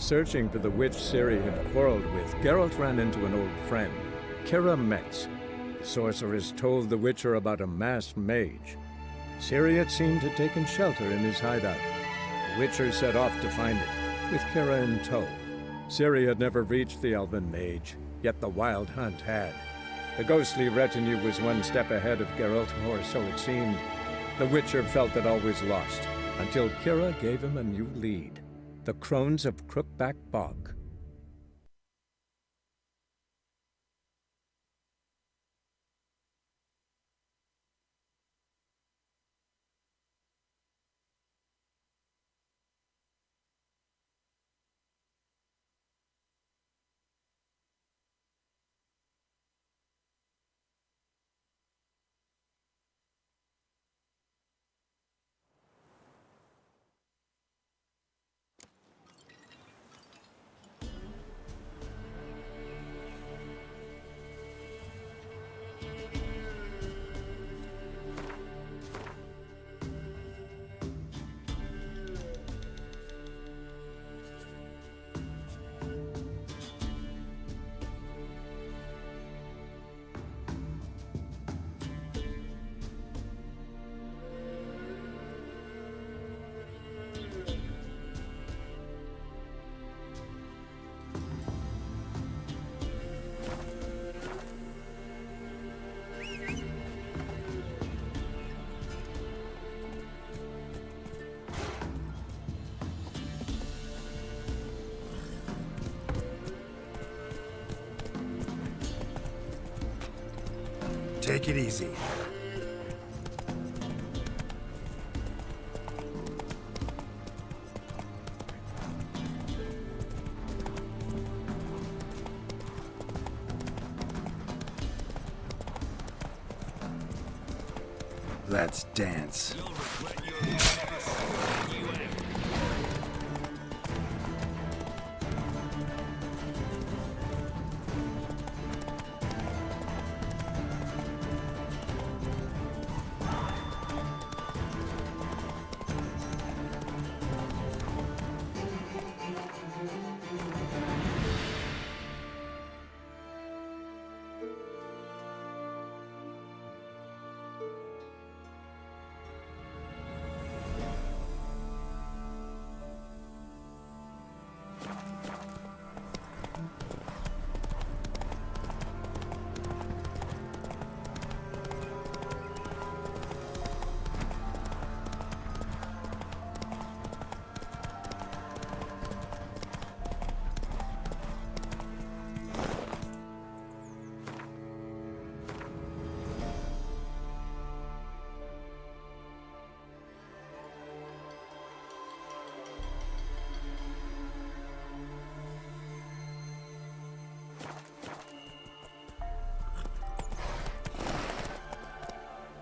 searching for the witch Ciri had quarreled with, Geralt ran into an old friend, Kira Metz. The sorceress told the Witcher about a masked mage. Ciri, it seemed, had taken shelter in his hideout. The Witcher set off to find it, with Kira in tow. Ciri had never reached the elven mage, yet the Wild Hunt had. The ghostly retinue was one step ahead of Geralt, or so it seemed. The Witcher felt that all was lost, until Kira gave him a new lead. The Crones of Crookback Bog. Take it easy. Let's dance.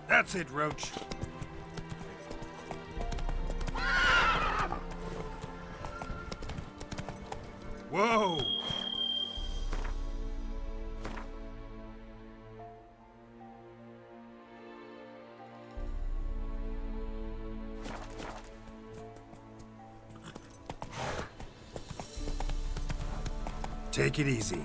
That's it, Roach. Whoa! Take it easy.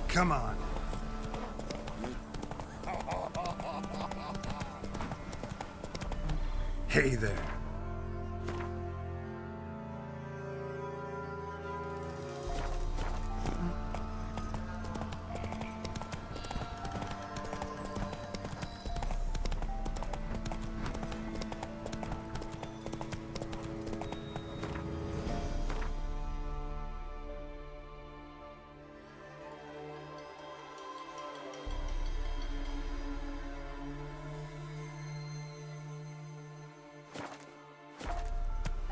Come on. Hey there.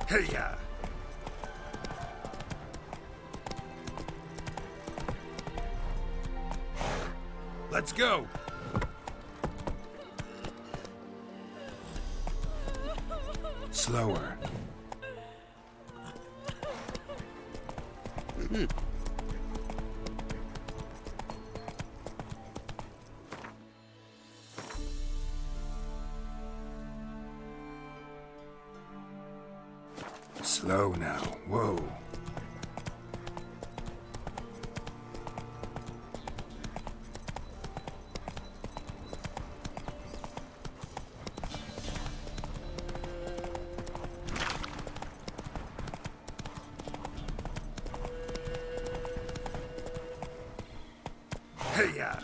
Hey ya! Let's go! Slower. Slow now. Whoa. Hey ya!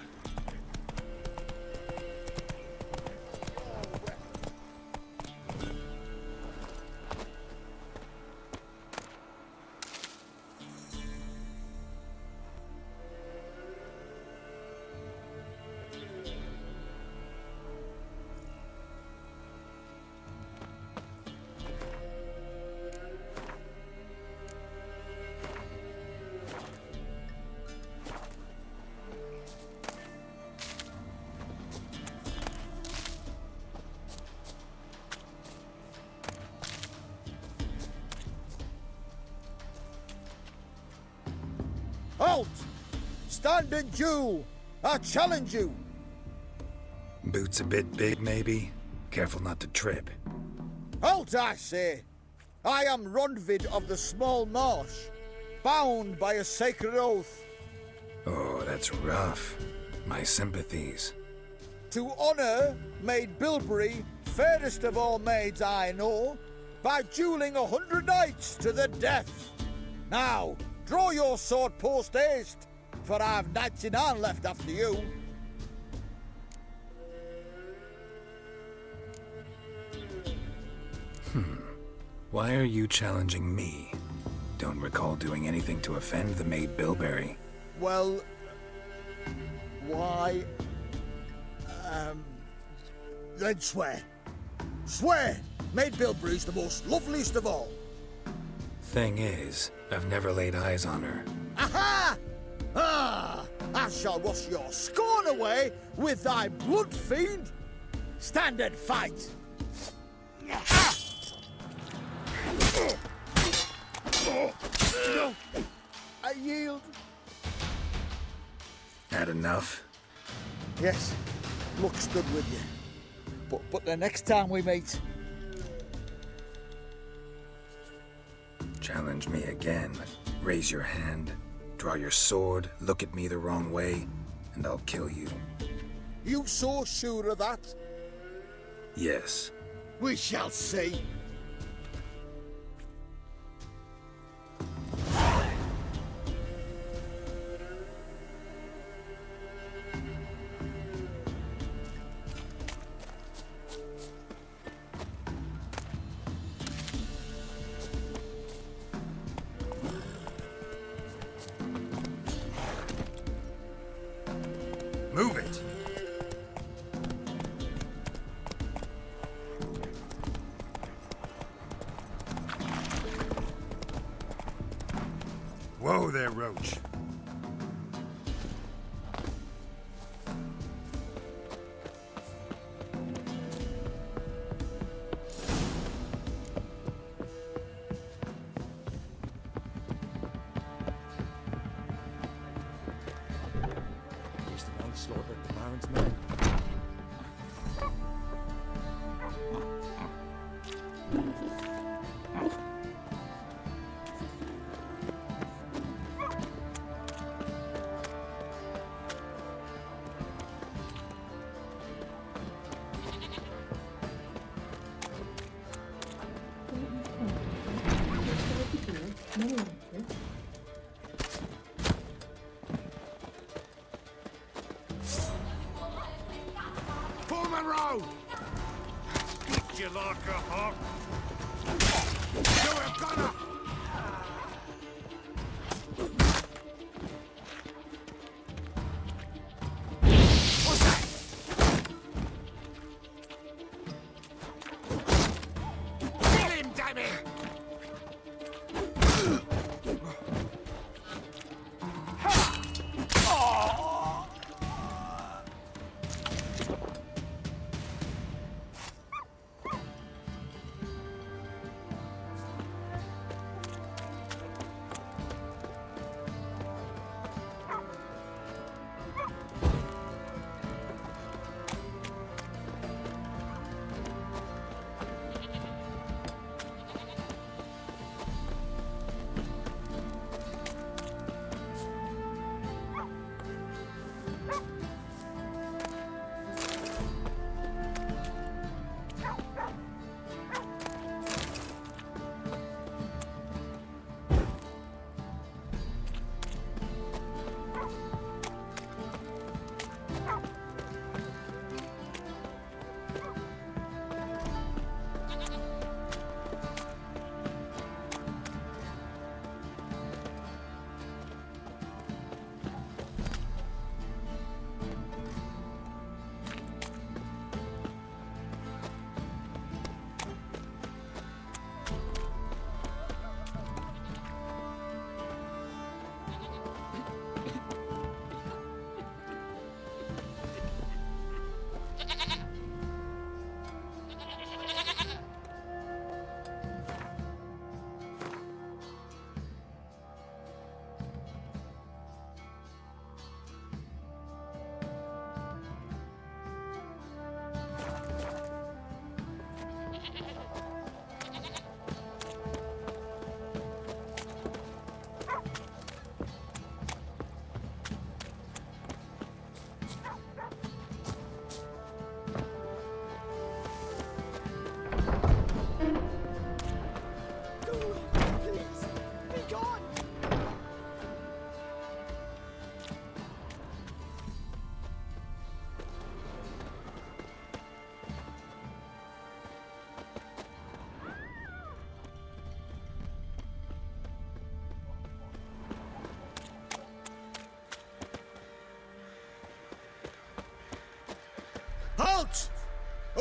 Halt! Stand and do! I challenge you! Boots a bit big, maybe? Careful not to trip. Halt, I say! I am Ronvid of the Small Marsh, bound by a sacred oath. Oh, that's rough. My sympathies. To honor Maid Bilberry, fairest of all maids I know, by dueling 100 knights to the death. Now, draw your sword post haste, for I've 99 left after you. Why are you challenging me? Don't recall doing anything to offend the Maid Bilberry. Well, why? Then swear. Swear! Maid Bilberry's the most loveliest of all. Thing is, I've never laid eyes on her. Aha! Ah! I shall wash your scorn away with thy blood, fiend! Stand and fight! Ah! No! I yield. Had enough? Yes, luck's good with you. But the next time we meet... Challenge me again. Raise your hand, draw your sword, look at me the wrong way, and I'll kill you. You so sure of that? Yes. We shall see. Move it! Whoa there, Roach. Pullman Road! Get you like a hawk! You're a gunner! What's that? Kill him, damn it!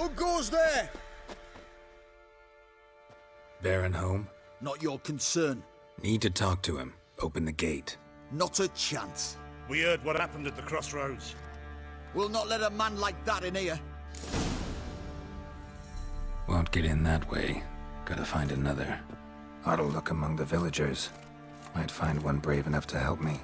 Who goes there? Baron home? Not your concern. Need to talk to him. Open the gate. Not a chance. We heard what happened at the crossroads. We'll not let a man like that in here. Won't get in that way. Gotta find another. Ought to look among the villagers. Might find one brave enough to help me.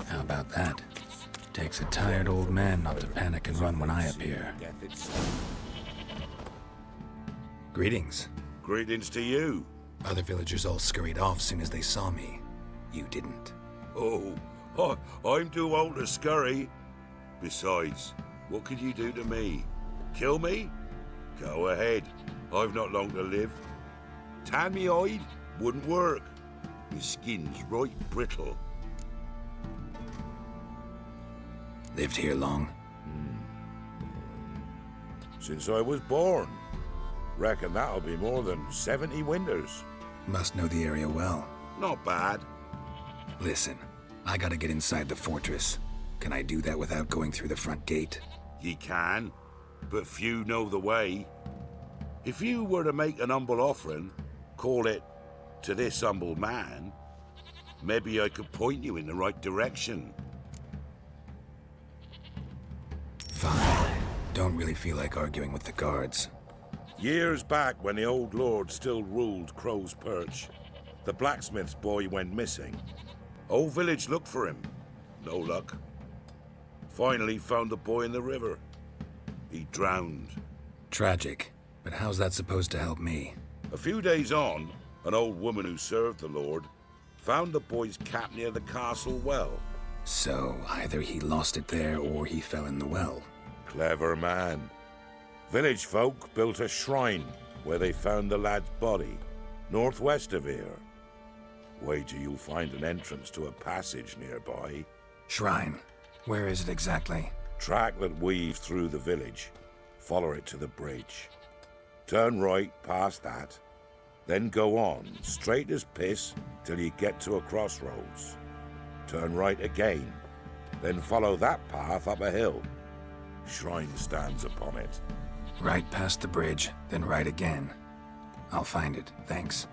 How about that? Takes a tired old man not to panic and run when I appear. Greetings. Greetings to you. Other villagers all scurried off soon as they saw me. You didn't. Oh, I'm too old to scurry. Besides, what could you do to me? Kill me? Go ahead. I've not long to live. Tan me hide? Wouldn't work. My skin's right brittle. Lived here long? Since I was born. Reckon that'll be more than 70 winters. Must know the area well. Not bad. Listen, I gotta get inside the fortress. Can I do that without going through the front gate? Ye can, but few know the way. If you were to make an humble offering, call it, to this humble man, maybe I could point you in the right direction. Fine. Don't really feel like arguing with the guards. Years back, when the old lord still ruled Crow's Perch, the blacksmith's boy went missing. Whole village looked for him. No luck. Finally found the boy in the river. He drowned. Tragic. But how's that supposed to help me? A few days on, an old woman who served the lord found the boy's cap near the castle well. So, either he lost it there or he fell in the well. Clever man. Village folk built a shrine where they found the lad's body, northwest of here. Wager you'll find an entrance to a passage nearby. Shrine? Where is it exactly? Track that weaves through the village. Follow it to the bridge. Turn right past that. Then go on, straight as piss, till you get to a crossroads. Turn right again. Then follow that path up a hill. Shrine stands upon it. Right past the bridge, then right again. I'll find it, thanks.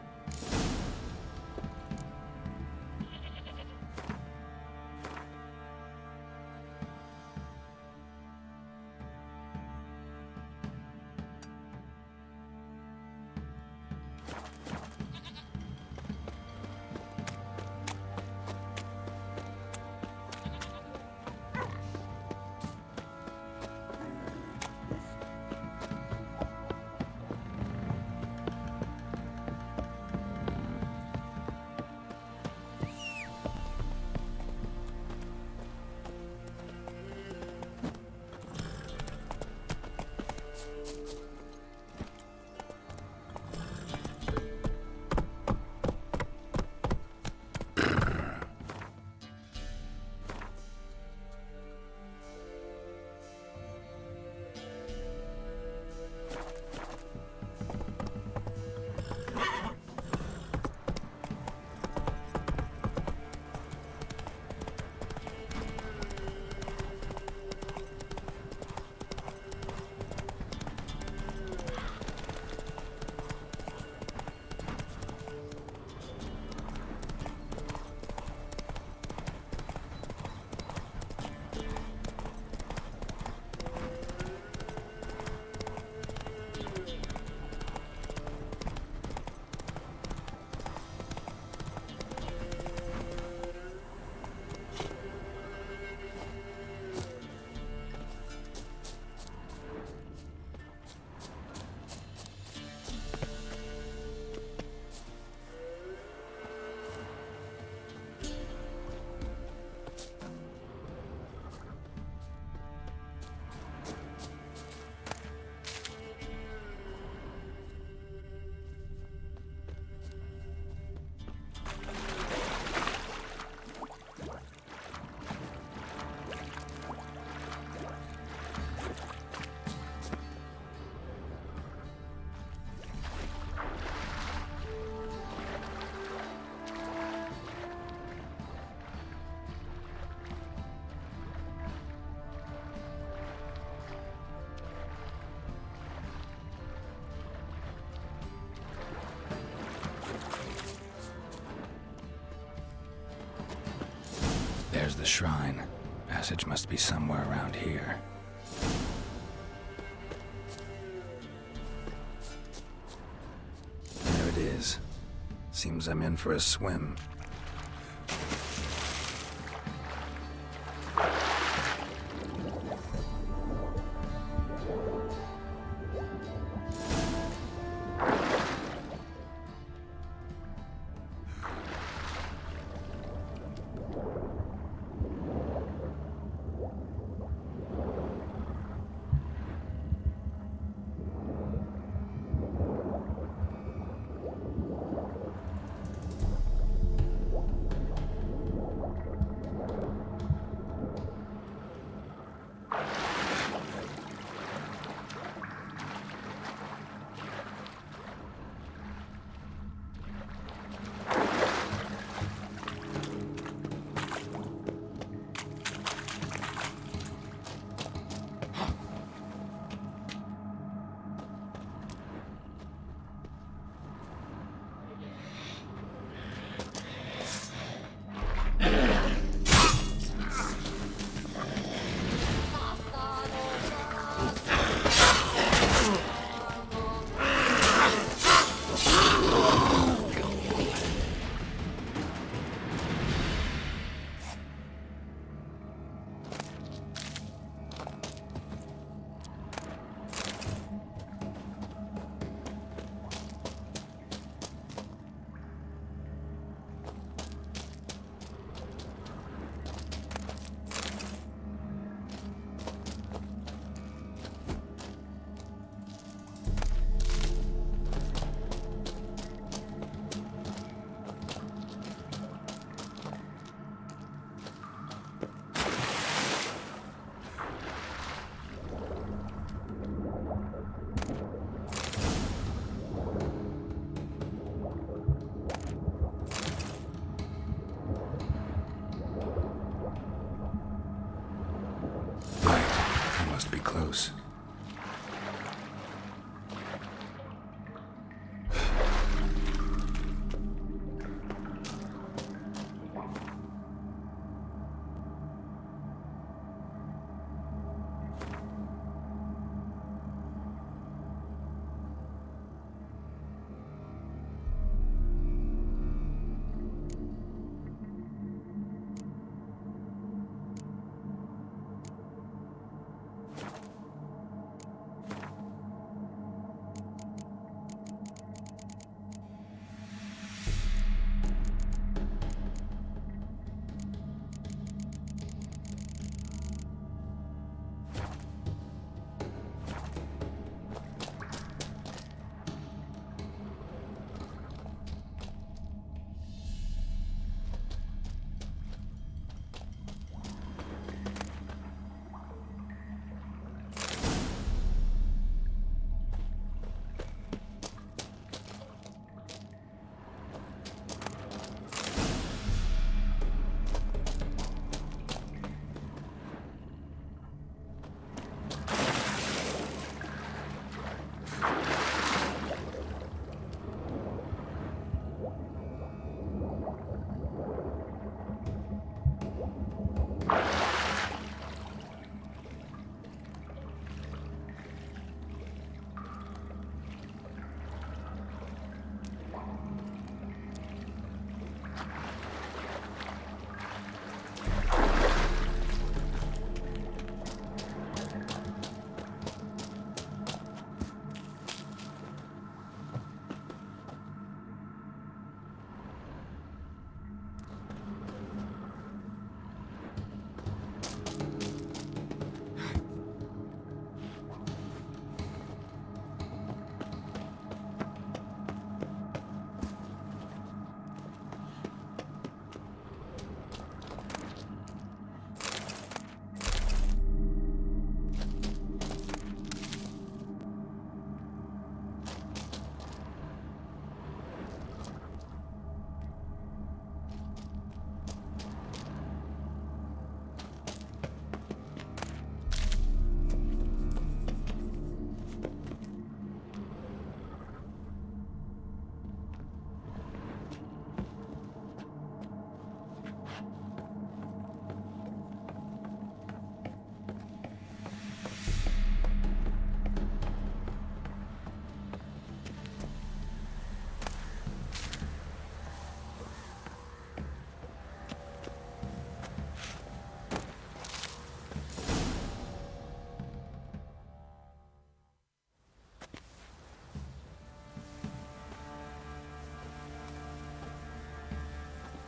the shrine. Passage must be somewhere around here. There it is. Seems I'm in for a swim. Close.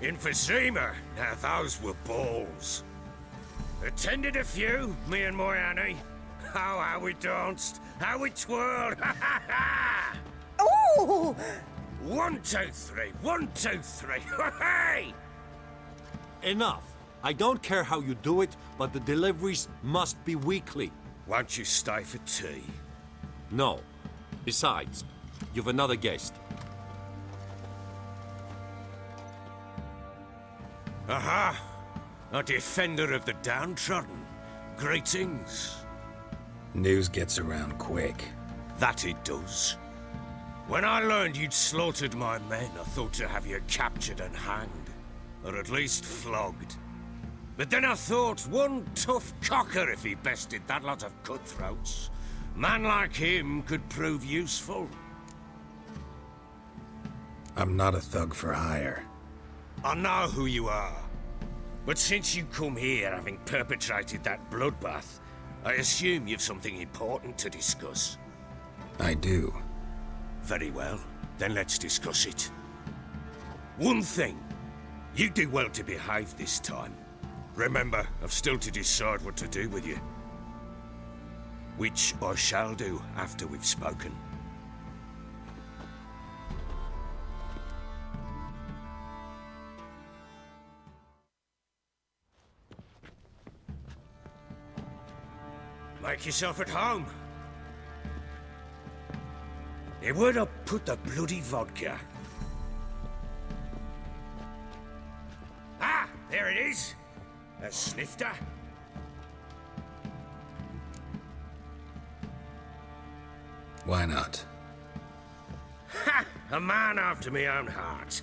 Emphysema. Now those were balls. Attended a few, me and my Annie. Oh, how we danced, how we twirled. Ha ha ha! Ooh! 1, 2, 3. 1, 2, 3. Hey! Enough. I don't care how you do it, but the deliveries must be weekly. Won't you stay for tea? No. Besides, you've another guest. Aha! A defender of the downtrodden. Greetings. News gets around quick. That it does. When I learned you'd slaughtered my men, I thought to have you captured and hanged. Or at least flogged. But then I thought, one tough cocker if he bested that lot of cutthroats. Man like him could prove useful. I'm not a thug for hire. I know who you are. But since you come here having perpetrated that bloodbath, I assume you've something important to discuss. I do. Very well, then let's discuss it. One thing, you do well to behave this time. Remember, I've still to decide what to do with you. Which I shall do after we've spoken. Make yourself at home. Hey, where'd I put the bloody vodka? Ah, there it is. A snifter. Why not? Ha! A man after my own heart.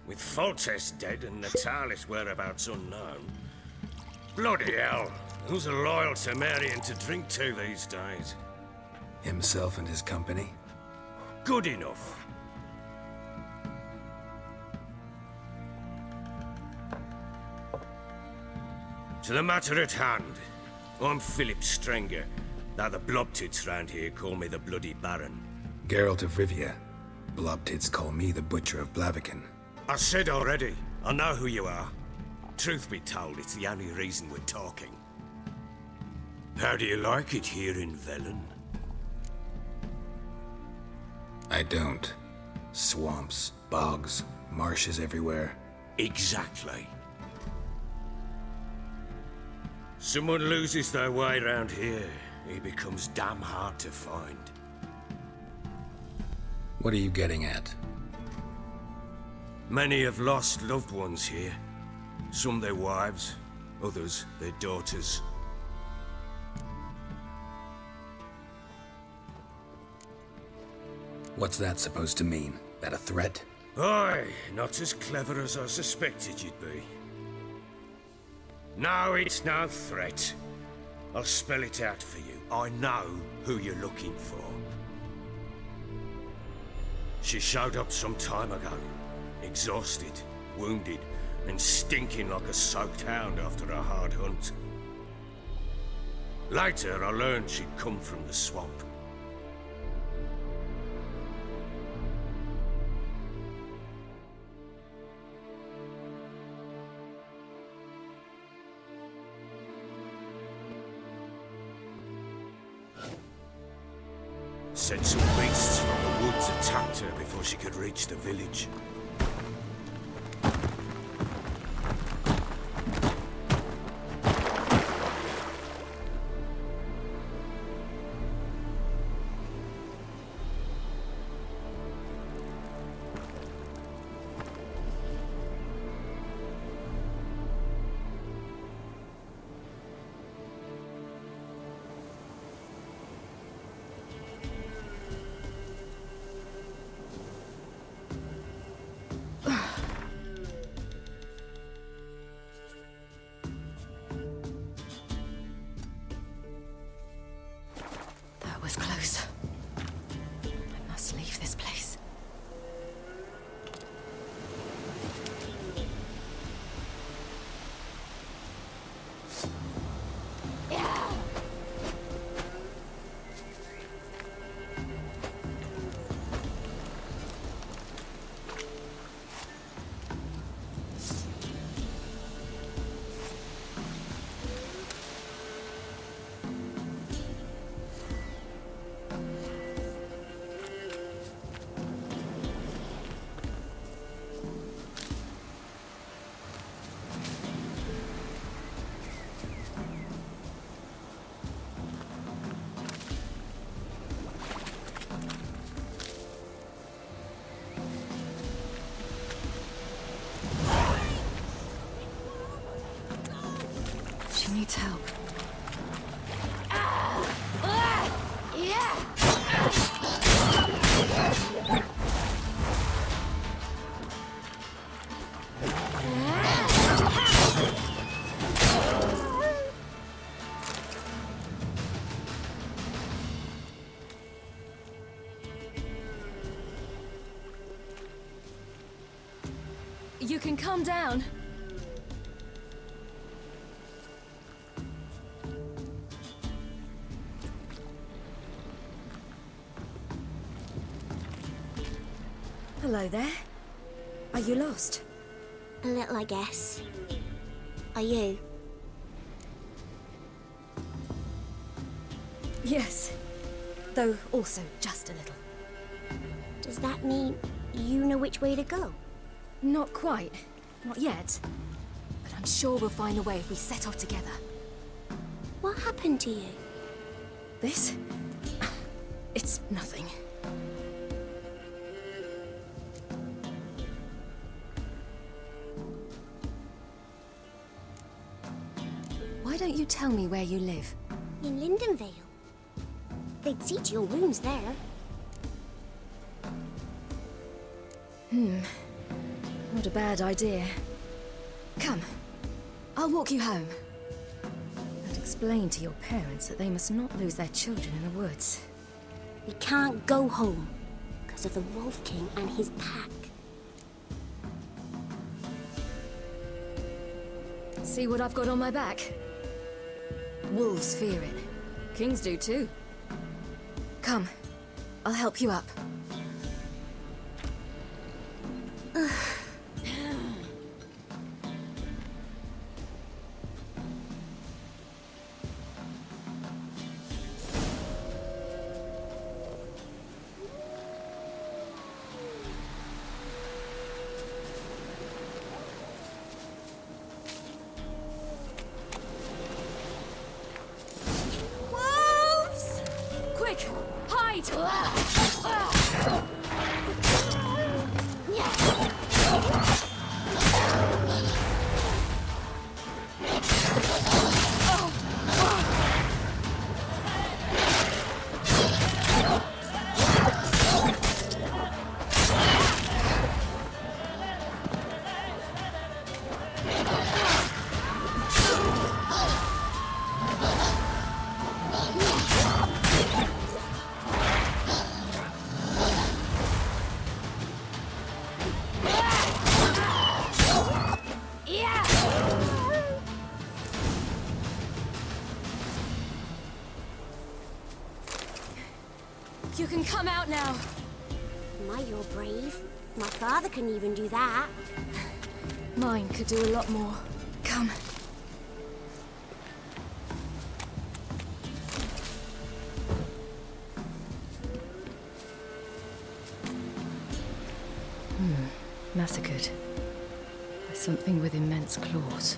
With Foltest dead and Natalis whereabouts unknown. Bloody hell. Who's loyal to Marion to drink to these days? Himself and his company? Good enough. To the matter at hand. I'm Philip Strenger. Now the blobtits round here call me the Bloody Baron. Geralt of Rivia. Blobtits call me the Butcher of Blaviken. I said already, I know who you are. Truth be told, it's the only reason we're talking. How do you like it here in Velen? I don't. Swamps, bogs, marshes everywhere. Exactly. Someone loses their way around here, he becomes damn hard to find. What are you getting at? Many have lost loved ones here. Some their wives, others their daughters. What's that supposed to mean? That a threat? Aye, not as clever as I suspected you'd be. No, it's no threat. I'll spell it out for you. I know who you're looking for. She showed up some time ago. Exhausted, wounded, and stinking like a soaked hound after a hard hunt. Later, I learned she'd come from the swamp. Said some beasts from the woods attacked her before she could reach the village. She needs help. You can calm down. Hello there. Are you lost? A little, I guess. Are you? Yes. Though also just a little. Does that mean you know which way to go? Not quite. Not yet. But I'm sure we'll find a way if we set off together. What happened to you? This? It's nothing. Why don't you tell me where you live? In Lindenvale. They'd see to your wounds there. Not a bad idea. Come. I'll walk you home. And explain to your parents that they must not lose their children in the woods. We can't go home because of the Wolf King and his pack. See what I've got on my back? Wolves fear it. Kings do too. Come. I'll help you up. Wolves! Quick! Hide! You can come out now. My, you're brave. My father couldn't even do that. Mine could do a lot more. Come. Massacred by something with immense claws.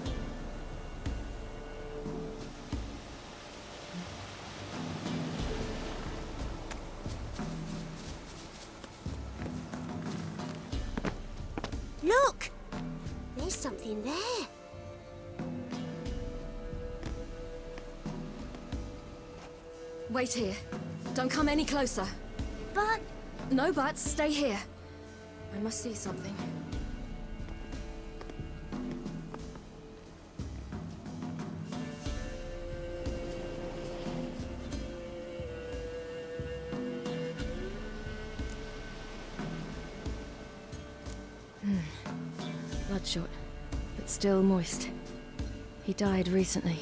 Look! There's something there. Wait here. Don't come any closer. But No buts. Stay here. I must see something. Bloodshot, but still moist. He died recently.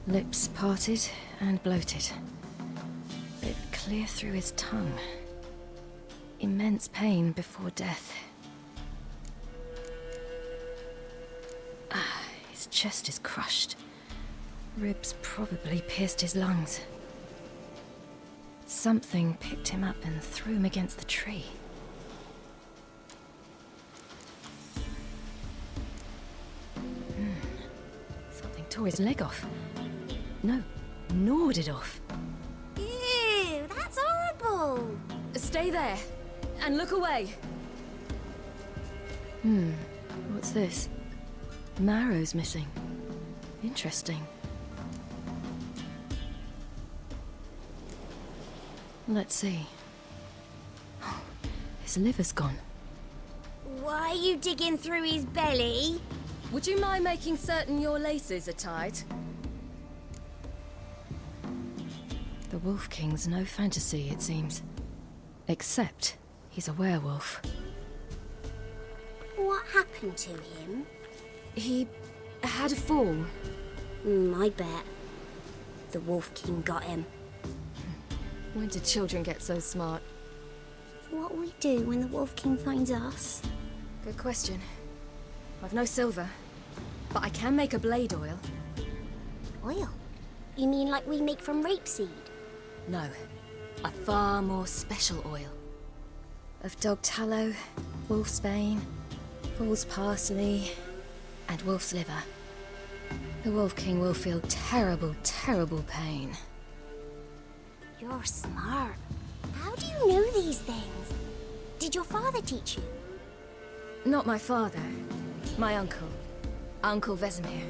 Lips parted and bloated. Bit clear through his tongue. Immense pain before death. His chest is crushed. Ribs probably pierced his lungs. Something picked him up and threw him against the tree. Something tore his leg off. No, gnawed it off. ew, that's horrible. Stay there, and look away. What's this? Marrow's missing. Interesting. Let's see. Oh, his liver's gone. Why are you digging through his belly? Would you mind making certain your laces are tied? The Wolf King's no fantasy, it seems. Except he's a werewolf. What happened to him? He had a fall. I bet. The Wolf King got him. When did children get so smart? What'll we do when the Wolf King finds us? Good question. I've no silver, but I can make a blade oil. Oil? You mean like we make from rapeseed? No, a far more special oil. Of dog tallow, wolfsbane, fool's parsley, and wolf's liver. The Wolf King will feel terrible, terrible pain. You're smart. How do you know these things? Did your father teach you? Not my father. My uncle. Uncle Vesemir.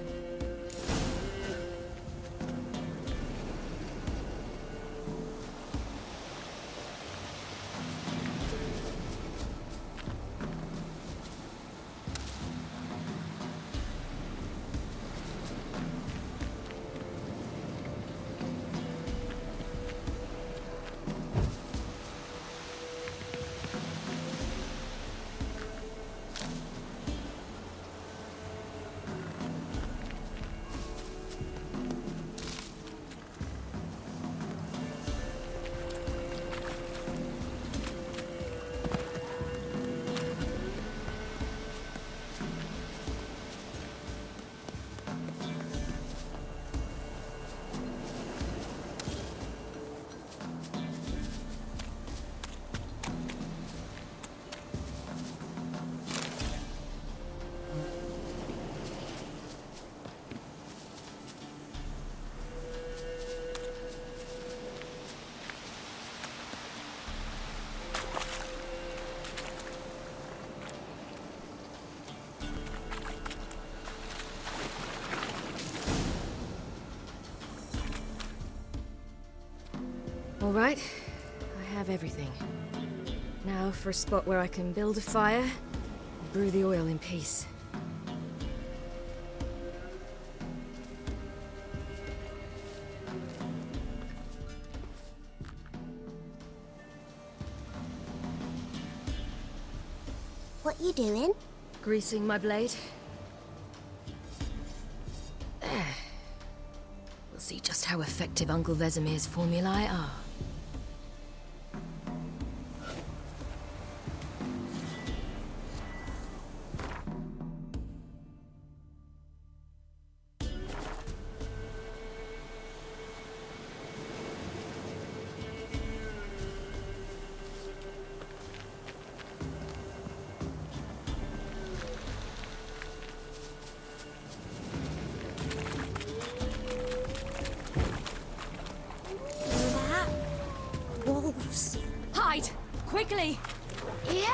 All right, I have everything. Now for a spot where I can build a fire, brew the oil in peace. What you doing? Greasing my blade. There. We'll see just how effective Uncle Vesemir's formulae are. Wolves. Hide! Quickly! Yeah!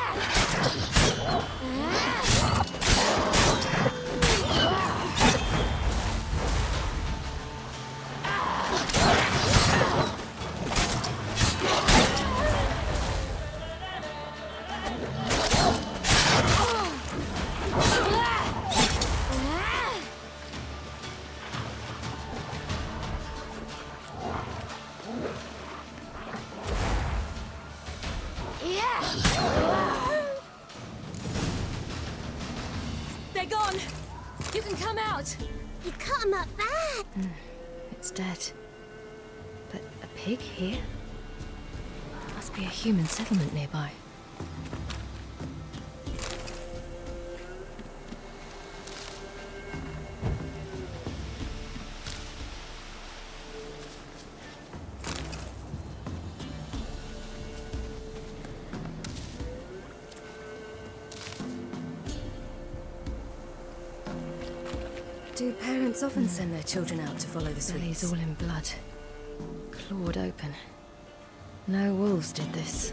They're gone! You can come out! You cut him up bad. It's dead. But a pig here? Must be a human settlement nearby. Do parents often send their children out to follow the sweets? Belly's all in blood. Clawed open. No wolves did this.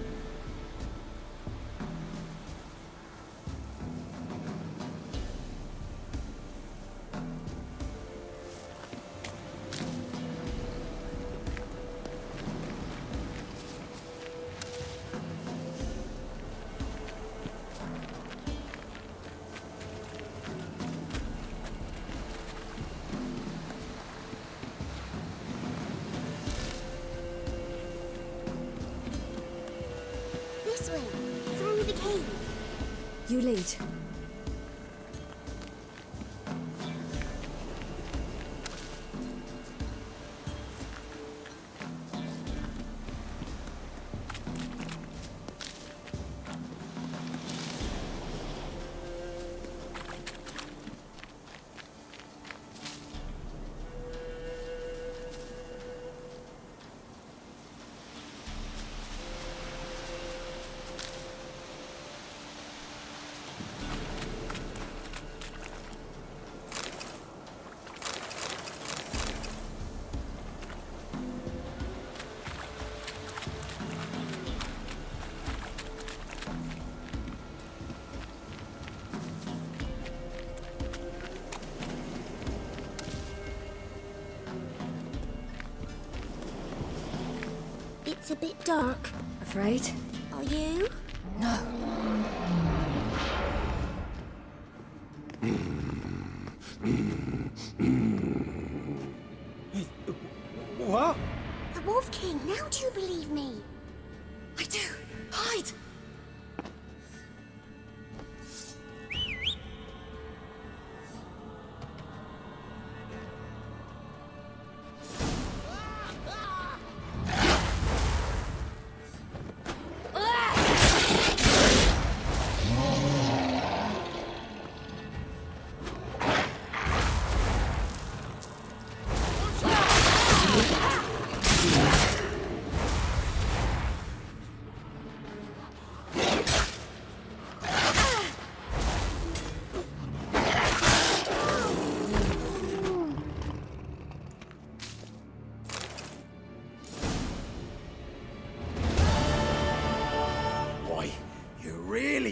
You lead. It's a bit dark. Afraid? Are you? No. What? The Wolf King, now do you believe me? I do. Hide!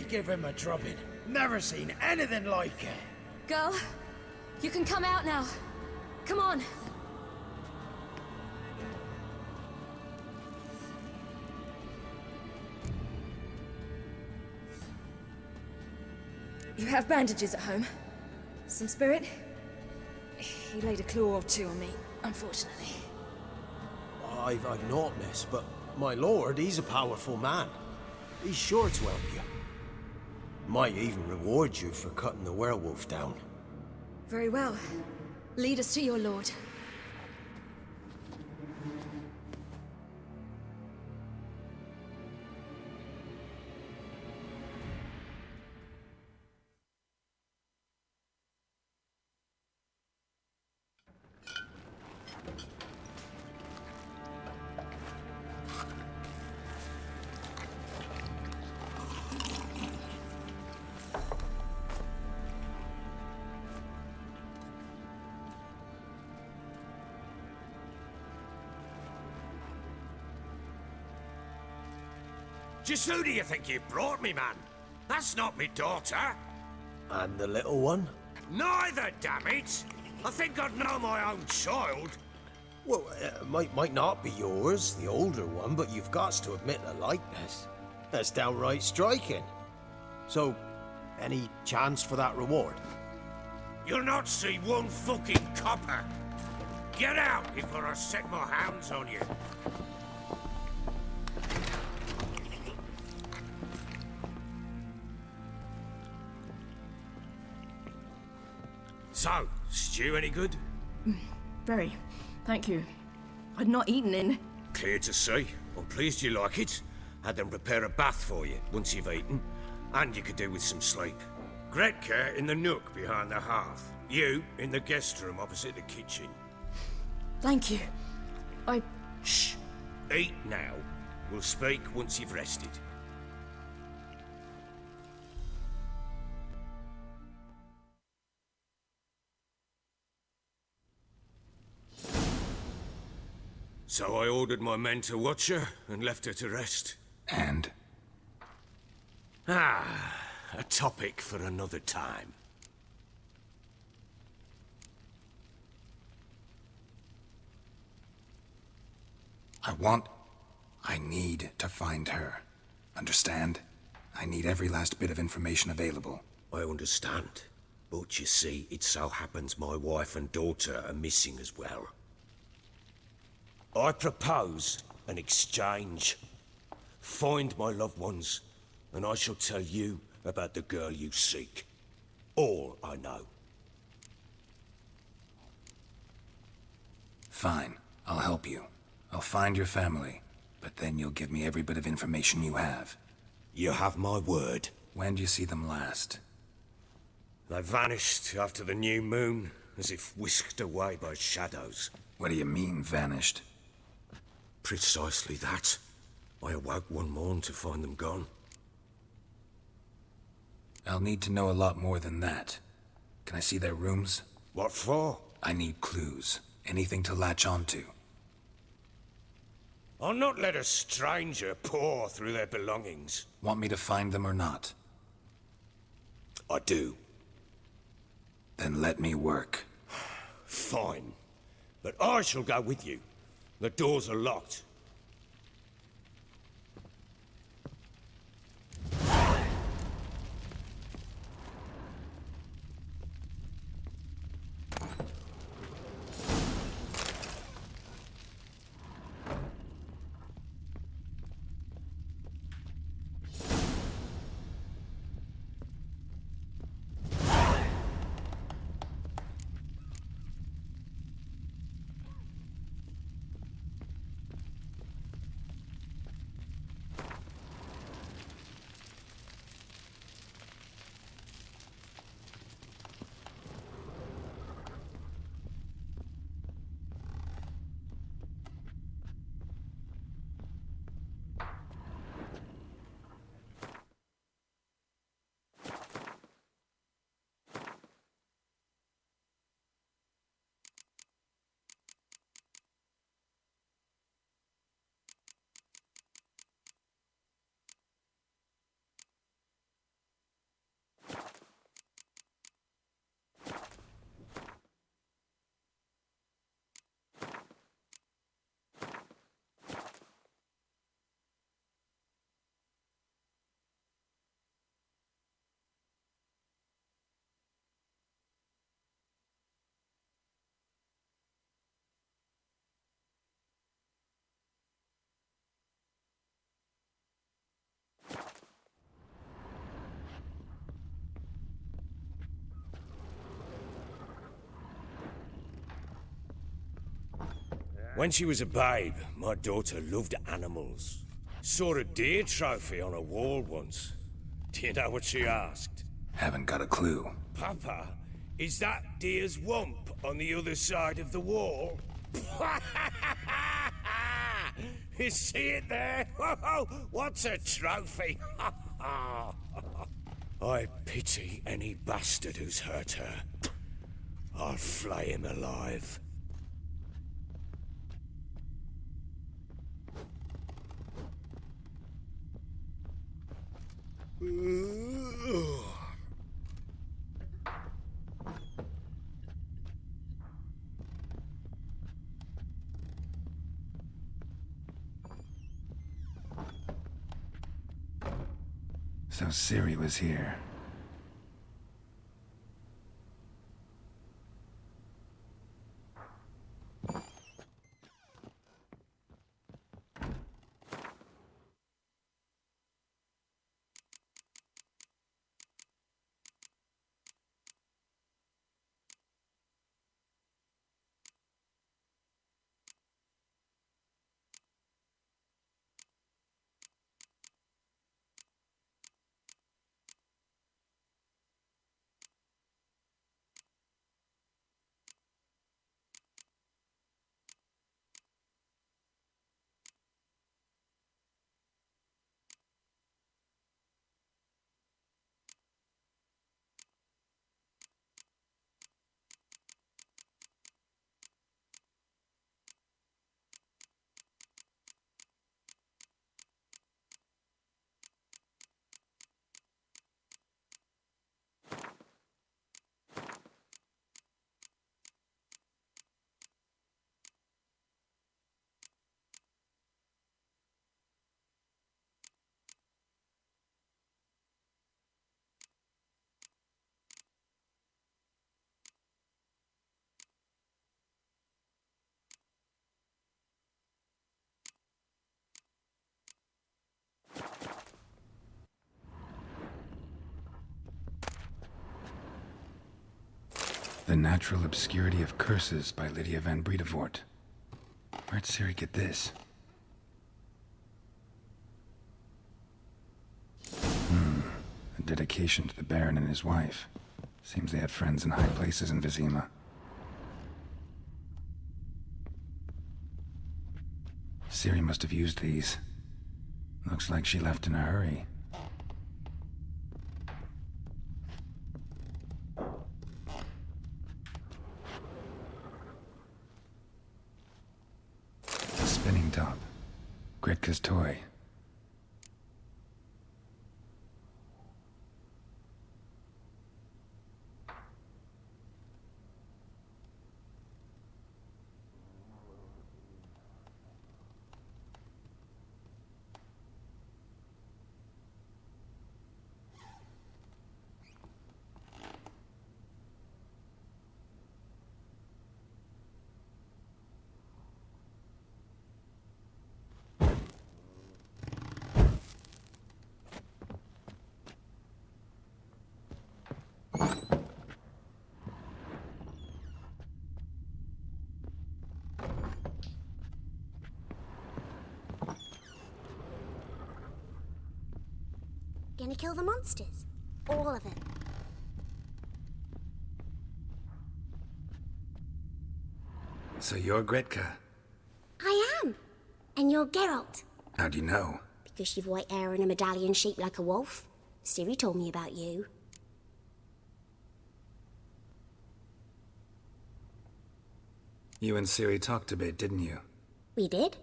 Give him a drubbing. Never seen anything like it. Girl, you can come out now. Come on. You have bandages at home? Some spirit? He laid a claw or two on me, unfortunately. I've not, miss, but my lord, he's a powerful man. He's sure to help you. Might even reward you for cutting the werewolf down. Very well. Lead us to your lord. Just who do you think you brought me, man? That's not me daughter. And the little one? Neither, damn it! I think I'd know my own child. Well, might not be yours, the older one, but you've got to admit the likeness. That's downright striking. So, any chance for that reward? You'll not see one fucking copper. Get out before I set my hounds on you. So, stew any good? Very. Thank you. I'd not eaten in... Clear to see. I'm pleased you like it. Had them prepare a bath for you once you've eaten. And you could do with some sleep. Gretka in the nook behind the hearth. You in the guest room opposite the kitchen. Thank you. Shh. Eat now. We'll speak once you've rested. So I ordered my men to watch her and left her to rest. And? A topic for another time. I need to find her. Understand? I need every last bit of information available. I understand. But you see, it so happens my wife and daughter are missing as well. I propose an exchange. Find my loved ones, and I shall tell you about the girl you seek. All I know. Fine. I'll help you. I'll find your family. But then you'll give me every bit of information you have. You have my word. When did you see them last? They vanished after the new moon, as if whisked away by shadows. What do you mean, vanished? Precisely that. I awoke one morn to find them gone. I'll need to know a lot more than that. Can I see their rooms? What for? I need clues. Anything to latch onto. I'll not let a stranger pore through their belongings. Want me to find them or not? I do. Then let me work. Fine. But I shall go with you. The doors are locked. When she was a babe, my daughter loved animals. Saw a deer trophy on a wall once. Do you know what she asked? Haven't got a clue. Papa, is that deer's wump on the other side of the wall? You see it there? What's a trophy? I pity any bastard who's hurt her. I'll flay him alive. So Ciri was here. The Natural Obscurity of Curses by Lydia van Bredevoort. Where'd Ciri get this? A dedication to the Baron and his wife. Seems they had friends in high places in Vizima. Ciri must have used these. Looks like she left in a hurry. A spinning top. Gretka's toy. Gonna kill the monsters? All of them? So you're Gretka? I am. And you're Geralt. How do you know? Because you've white hair and a medallion shaped like a wolf. Ciri told me about you. You and Ciri talked a bit, didn't you? We did.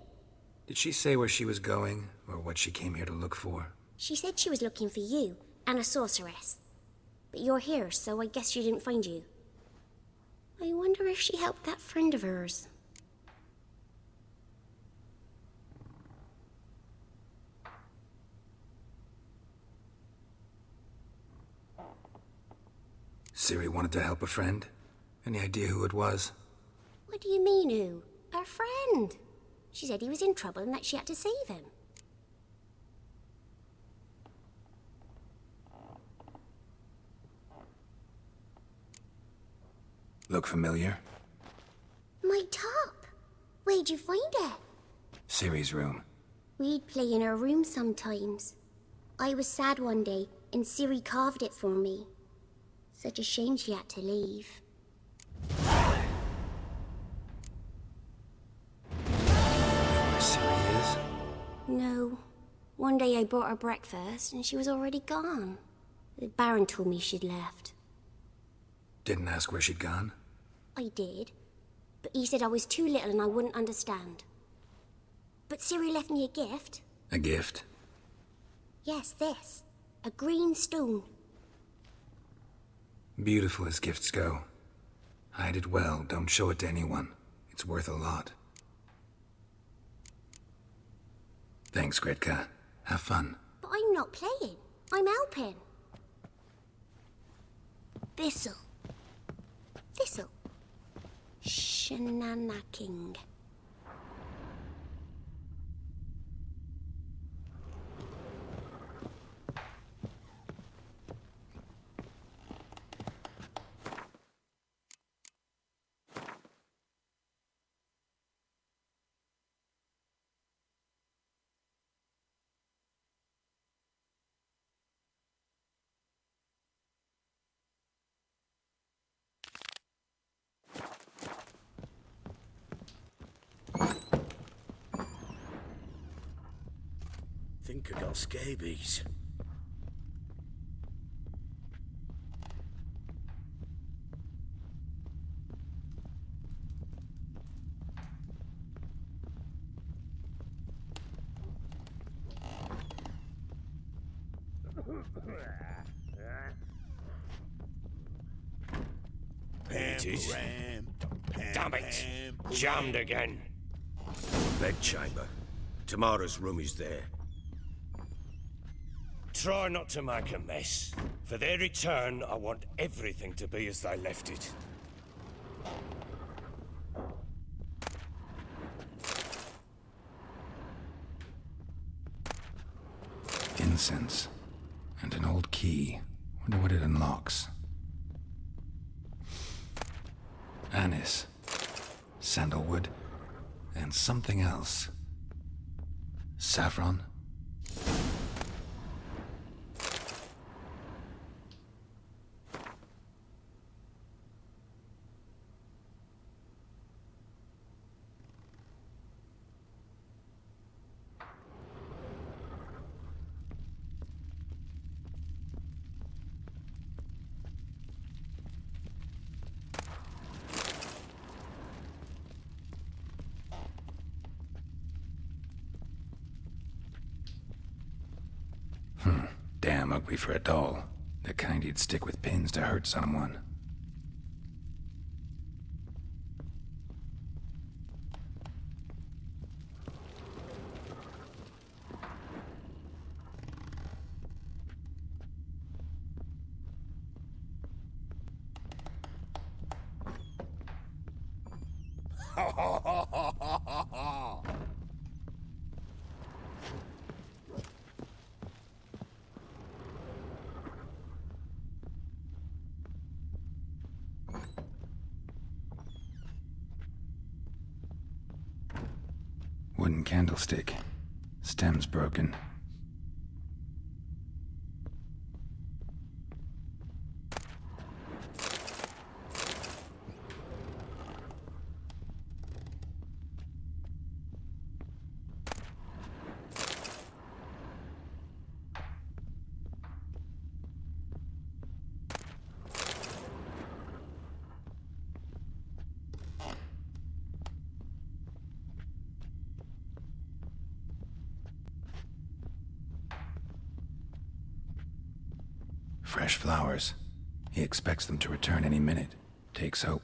Did she say where she was going, or what she came here to look for? She said she was looking for you, and a sorceress. But you're here, so I guess she didn't find you. I wonder if she helped that friend of hers. Ciri wanted to help a friend? Any idea who it was? What do you mean, who? Her friend. She said he was in trouble and that she had to save him. Look familiar? My top. Where'd you find it? Ciri's room. We'd play in her room sometimes. I was sad one day, and Ciri carved it for me. Such a shame she had to leave. Where Ciri is? No. One day I brought her breakfast, and she was already gone. The Baron told me she'd left. Didn't ask where she'd gone? I did, but he said I was too little and I wouldn't understand. But Ciri left me a gift. A gift? Yes, this. A green stone. Beautiful as gifts go. Hide it well, don't show it to anyone. It's worth a lot. Thanks, Gretka. Have fun. But I'm not playing. I'm helping. This'll. Shenanacking. Think I got scabies. It is. Damn it! Jammed again. Bedchamber. Tamara's room is there. Try not to make a mess. For their return, I want everything to be as they left it. Incense. And an old key. Wonder what it unlocks. anise, sandalwood, and something else. Saffron? Damn ugly for a doll. The kind you'd stick with pins to hurt someone. Wooden candlestick. Stem's broken. Fresh flowers. He expects them to return any minute. Takes hope.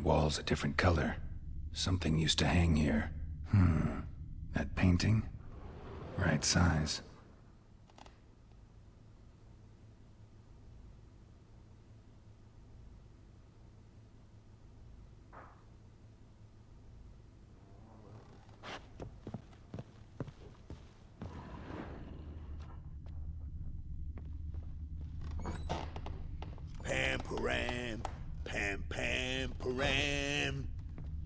Walls a different color. Something used to hang here. That painting? Right size. Pam-param, pam-pam-param,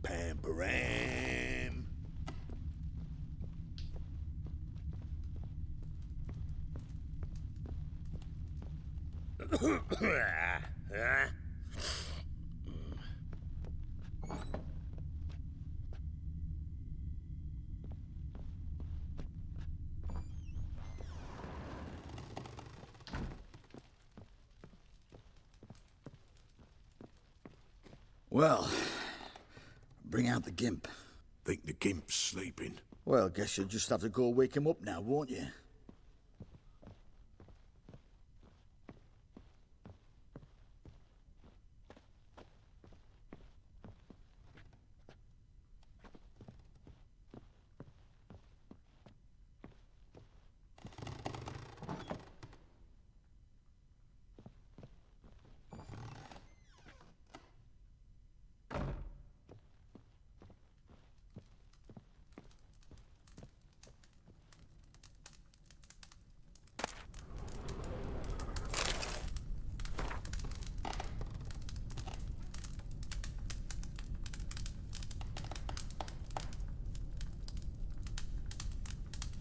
pam-param. Well, bring out the gimp. Think the gimp's sleeping? Well, guess you'll just have to go wake him up now, won't you?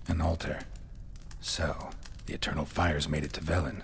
An altar. So, the eternal fires made it to Velen.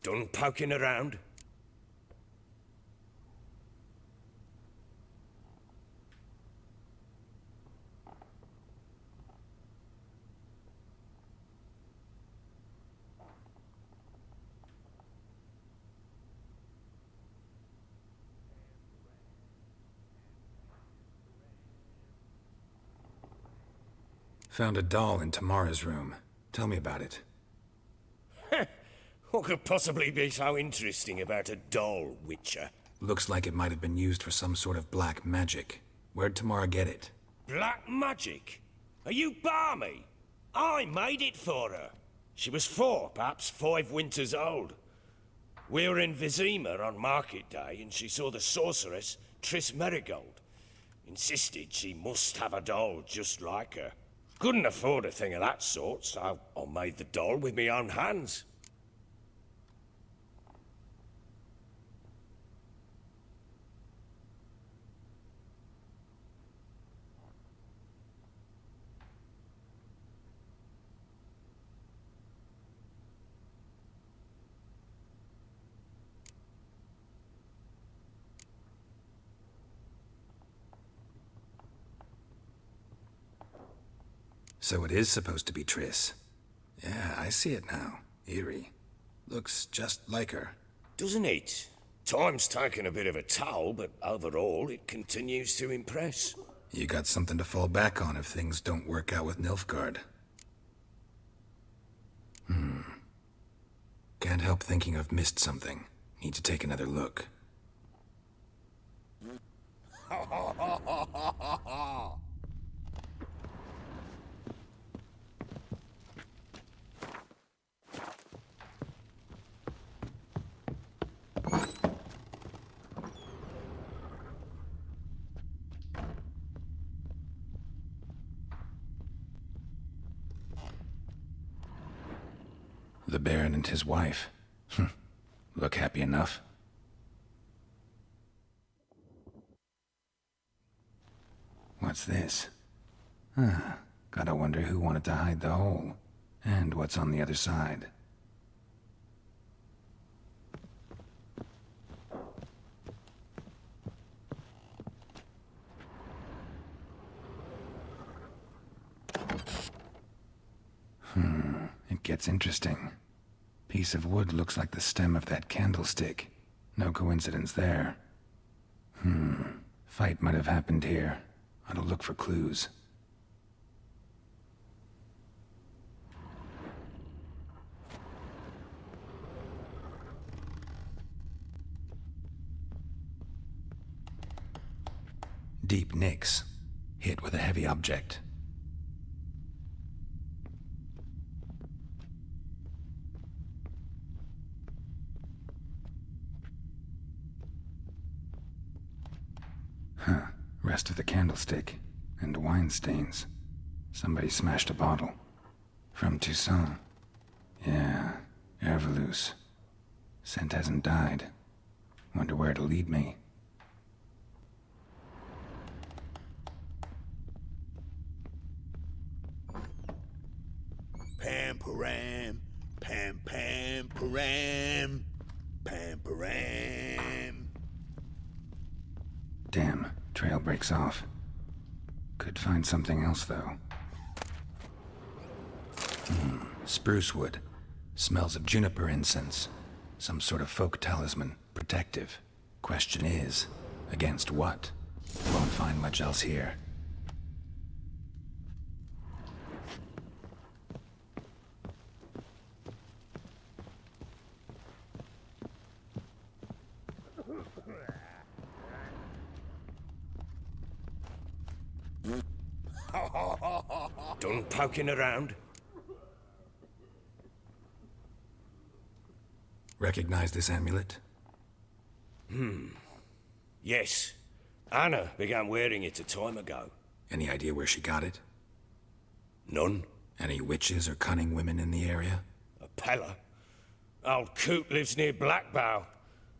Done poking around? Found a doll in Tamara's room. Tell me about it. What could possibly be so interesting about a doll, Witcher? Looks like it might have been used for some sort of black magic. Where'd Tamara get it? Black magic? Are you balmy? I made it for her. She was 4, perhaps 5 winters old. We were in Vizima on market day, and she saw the sorceress, Triss Merigold. Insisted she must have a doll just like her. Couldn't afford a thing of that sort, so I made the doll with my own hands. So it is supposed to be Triss. Yeah, I see it now. Eerie. Looks just like her. Doesn't it? Time's taken a bit of a toll, but overall it continues to impress. You got something to fall back on if things don't work out with Nilfgaard. Can't help thinking I've missed something. Need to take another look. The Baron and his wife. Look happy enough. What's this? Gotta wonder who wanted to hide the hole. And what's on the other side. It gets interesting. Piece of wood looks like the stem of that candlestick. No coincidence there. Fight might have happened here. Ought to look for clues. Deep nicks. Hit with a heavy object. Rest of the candlestick. And wine stains. Somebody smashed a bottle. From Toussaint. Yeah, Ervelus. Scent hasn't died. Wonder where it'll lead me. Pam-param, pam-pam-param, pam-param. Damn, trail breaks off. Could find something else, though. Spruce wood. Smells of juniper incense. Some sort of folk talisman. Protective. Question is, against what? Won't find much else here. Done poking around? Recognize this amulet? Yes. Anna began wearing it a time ago. Any idea where she got it? None. Any witches or cunning women in the area? A Pella? Old Coot lives near Blackbow.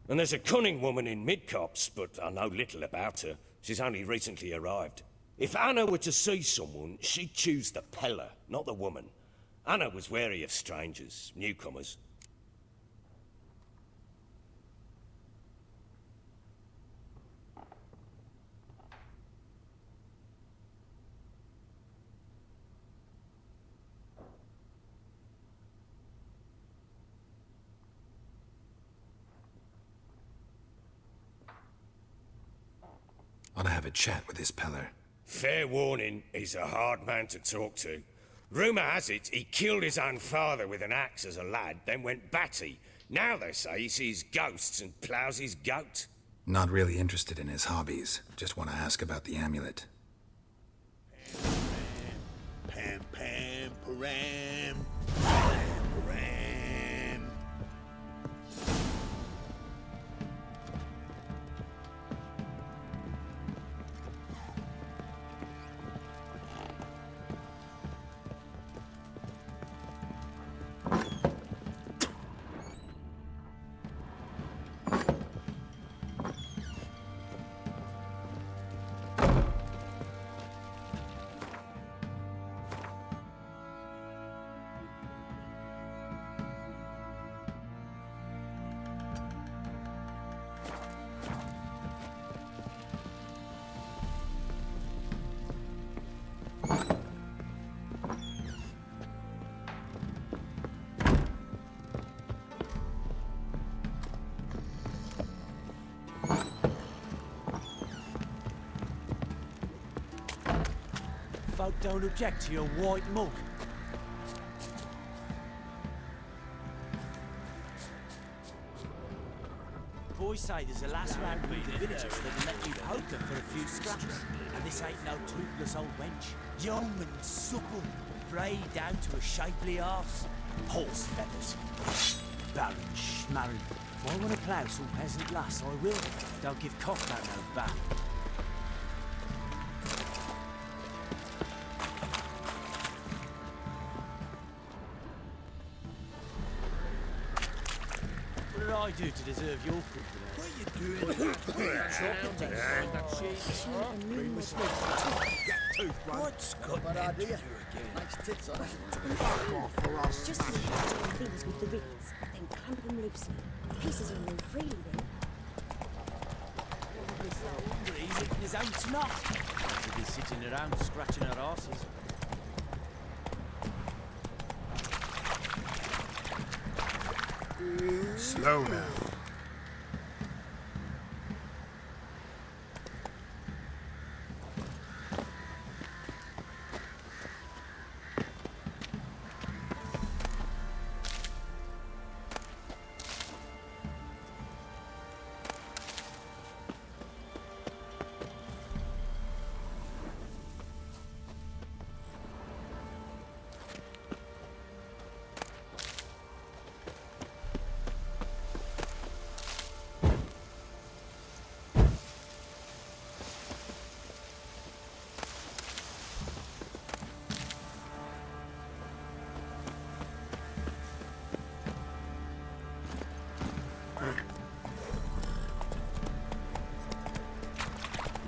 And there's a cunning woman in Midcopse, but I know little about her. She's only recently arrived. If Anna were to see someone, she'd choose the peller, not the woman. Anna was wary of strangers, newcomers. Ought to have a chat with this peller. Fair warning, he's a hard man to talk to. Rumour has it he killed his own father with an axe as a lad, then went batty. Now they say he sees ghosts and ploughs his goat. Not really interested in his hobbies. Just want to ask about the amulet. Pam, pam, param. Pam, param. Folk don't object to your white mug. Boys say there's a last round with the villagers that'll let you poker for a few scraps. And this ain't no toothless old wench. Young and supple, braid down to a shapely arse. Horse feathers. Barren schmarren. If I want to plough some peasant lass, I will. Don't give cock that no back. What did I do to deserve your company? What are you doing? What's got bad idea? Nice tits on it. Just leave the things with the rivets, then clamp them loosely. Pieces will move freely then. He's eating his own snot. He'll be sitting around scratching our arses. Slow now.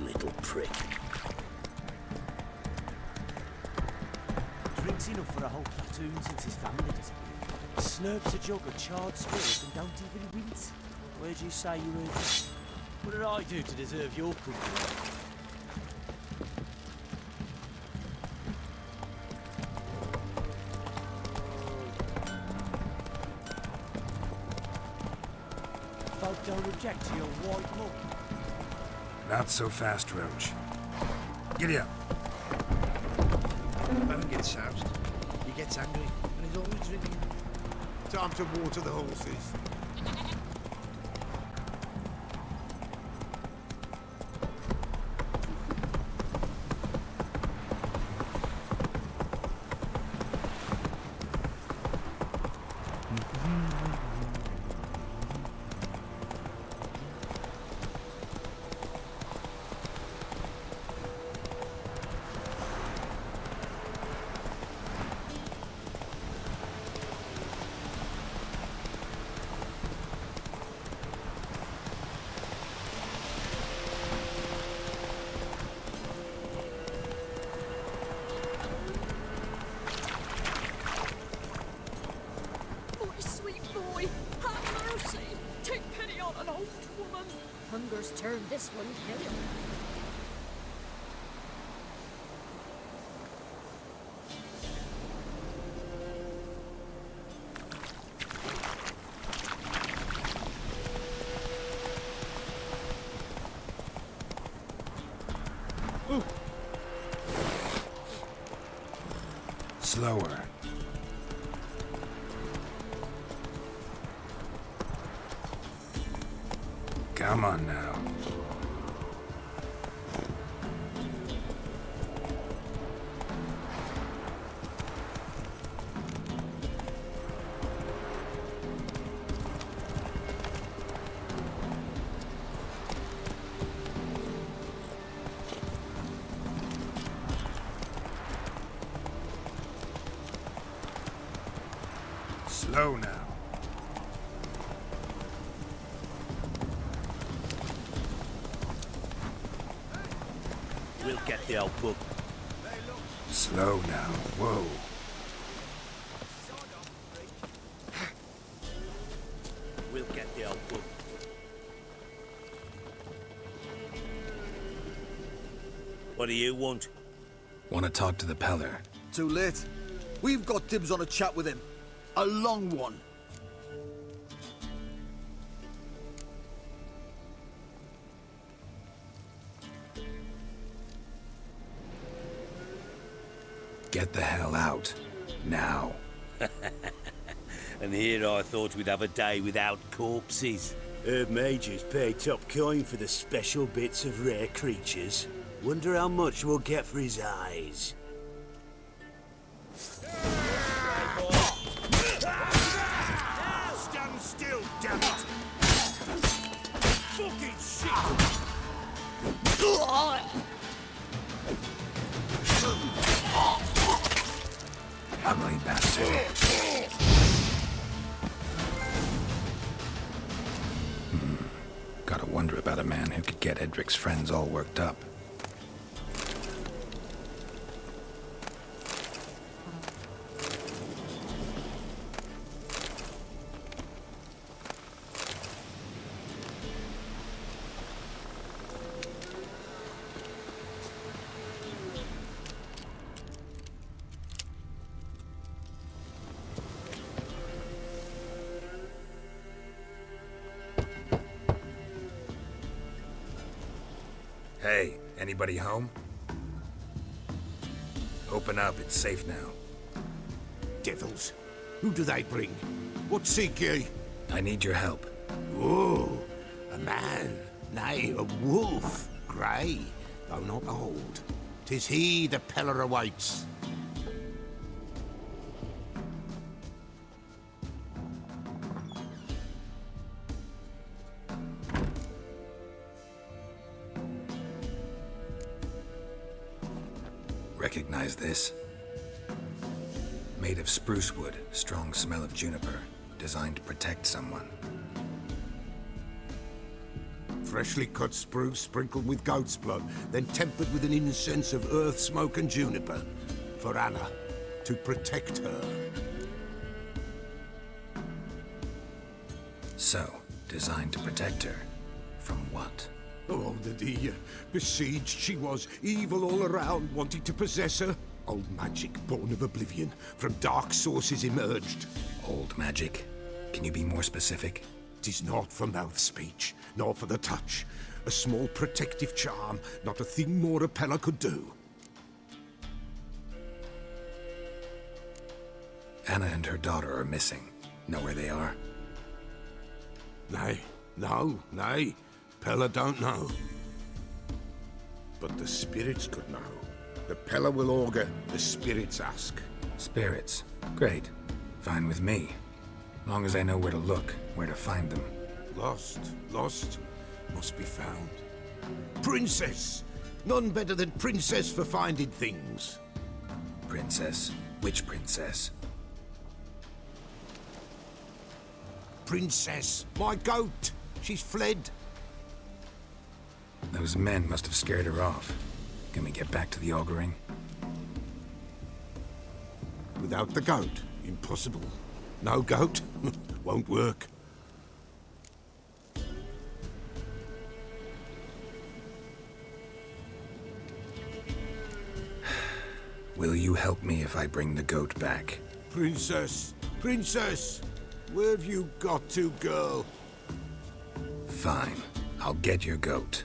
Little prick. Drinks enough for a whole platoon since his family disappeared. Slurps a jug of charred spirits and don't even wince. Where'd you say you were? What did I do to deserve your company? Folk don't object to your white mug. Not so fast, Roach. Giddy up. Man gets soused. He gets angry, and he's always drinking. Time to water the horses. hunger's turned this one pale. Slower. Come on now. Slow now. We'll get the old book. Slow now. Whoa. We'll get the old book. What do you want? Want to talk to the Peller. Too late. We've got dibs on a chat with him. A long one. Get the hell out. Now. And here I thought we'd have a day without corpses. Herb Majors pay top coin for the special bits of rare creatures. Wonder how much we'll get for his eyes. Stand still, damn it! Fucking shit! Ugly bastard. Gotta wonder about a man who could get Edric's friends all worked up. Hey, anybody home? Open up, it's safe now. Devils. Who do they bring? What seek ye? I need your help. Oh, a man, nay, a wolf. Grey, though not old. 'Tis he the Peller awaits. Recognize this? Made of spruce wood, strong smell of juniper, designed to protect someone. Freshly cut spruce sprinkled with goat's blood, then tempered with an incense of earth, smoke, and juniper. For Anna, to protect her. So, designed to protect her. From what? Oh, that he besieged she was, evil all around, wanting to possess her. Old magic, born of oblivion, from dark sources emerged. Old magic? Can you be more specific? 'Tis not for mouth speech, nor for the touch. A small protective charm, not a thing more a Peller could do. Anna and her daughter are missing. Know where they are? Nay, nay. Peller don't know. But the spirits could know. The Peller will augur, the spirits ask. Spirits. Great. Fine with me. Long as I know where to look, where to find them. Lost, must be found. Princess! None better than Princess for finding things. Princess? Which princess? Princess, my goat! She's fled. Those men must have scared her off. Can we get back to the auguring? Without the goat, impossible. No goat, won't work. Will you help me if I bring the goat back? Princess! Princess! Where have you got to, girl? Fine. I'll get your goat.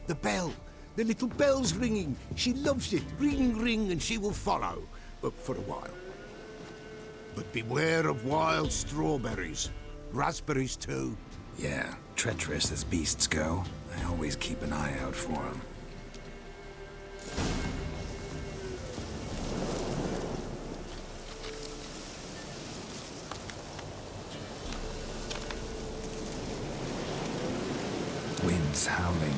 The bell! The little bell's ringing. She loves it. Ring, ring, and she will follow. But for a while. But beware of wild strawberries. Raspberries, too. Yeah, treacherous as beasts go. I always keep an eye out for them. Winds howling.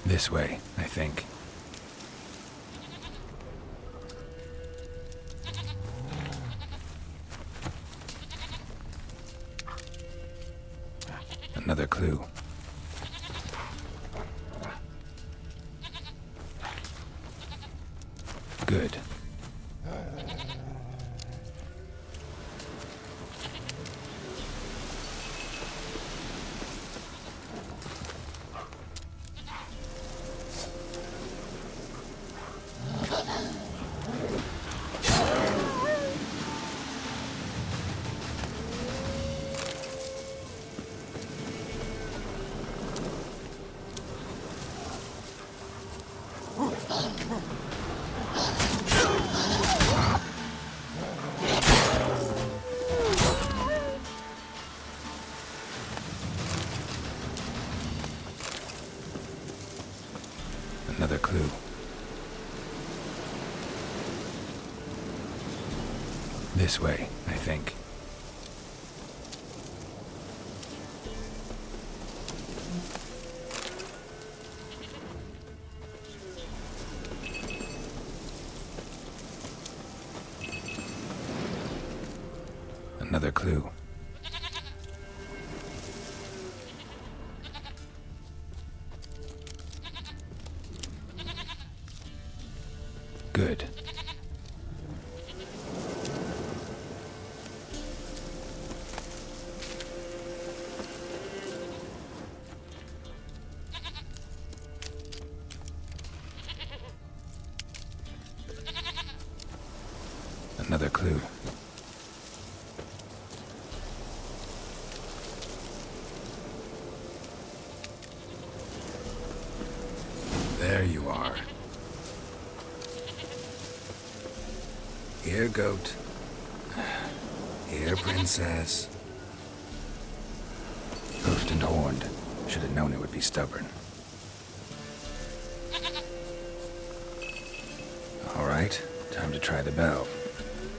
This way, I think. Another clue. Good. Another clue. This way, I think. Another clue. Good. Another clue. There you are. Here, goat. Here, princess. Hoofed and horned. Should have known it would be stubborn. All right, time to try the bell.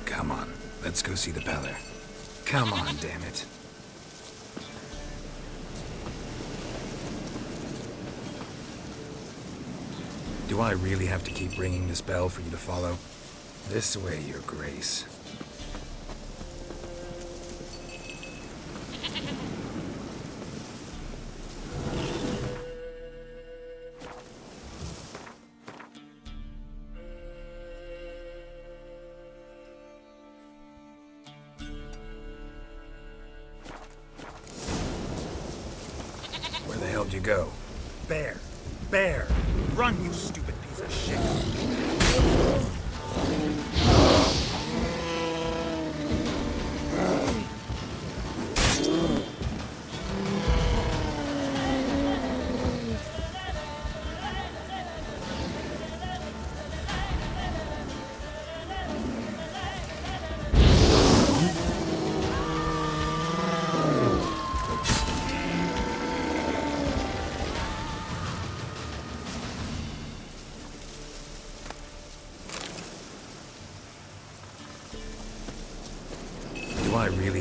Come on, let's go see the peller. Come on, damn it. Do I really have to keep ringing this bell for you to follow? This way, Your Grace. Where the hell did you go? Bear! Bear! Run, you stupid piece of shit!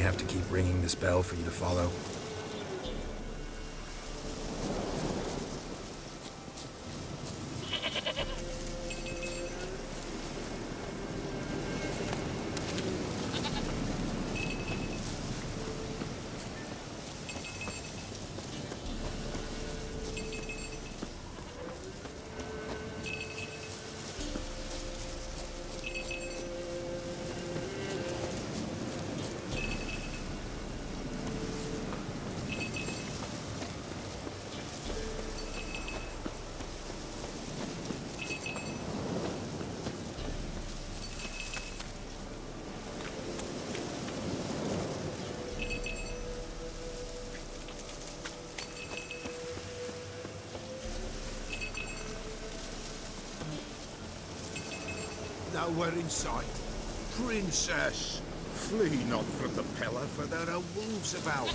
have to keep ringing this bell for you to follow? Nowhere in sight. Princess, flee not from the pillar, for there are wolves about.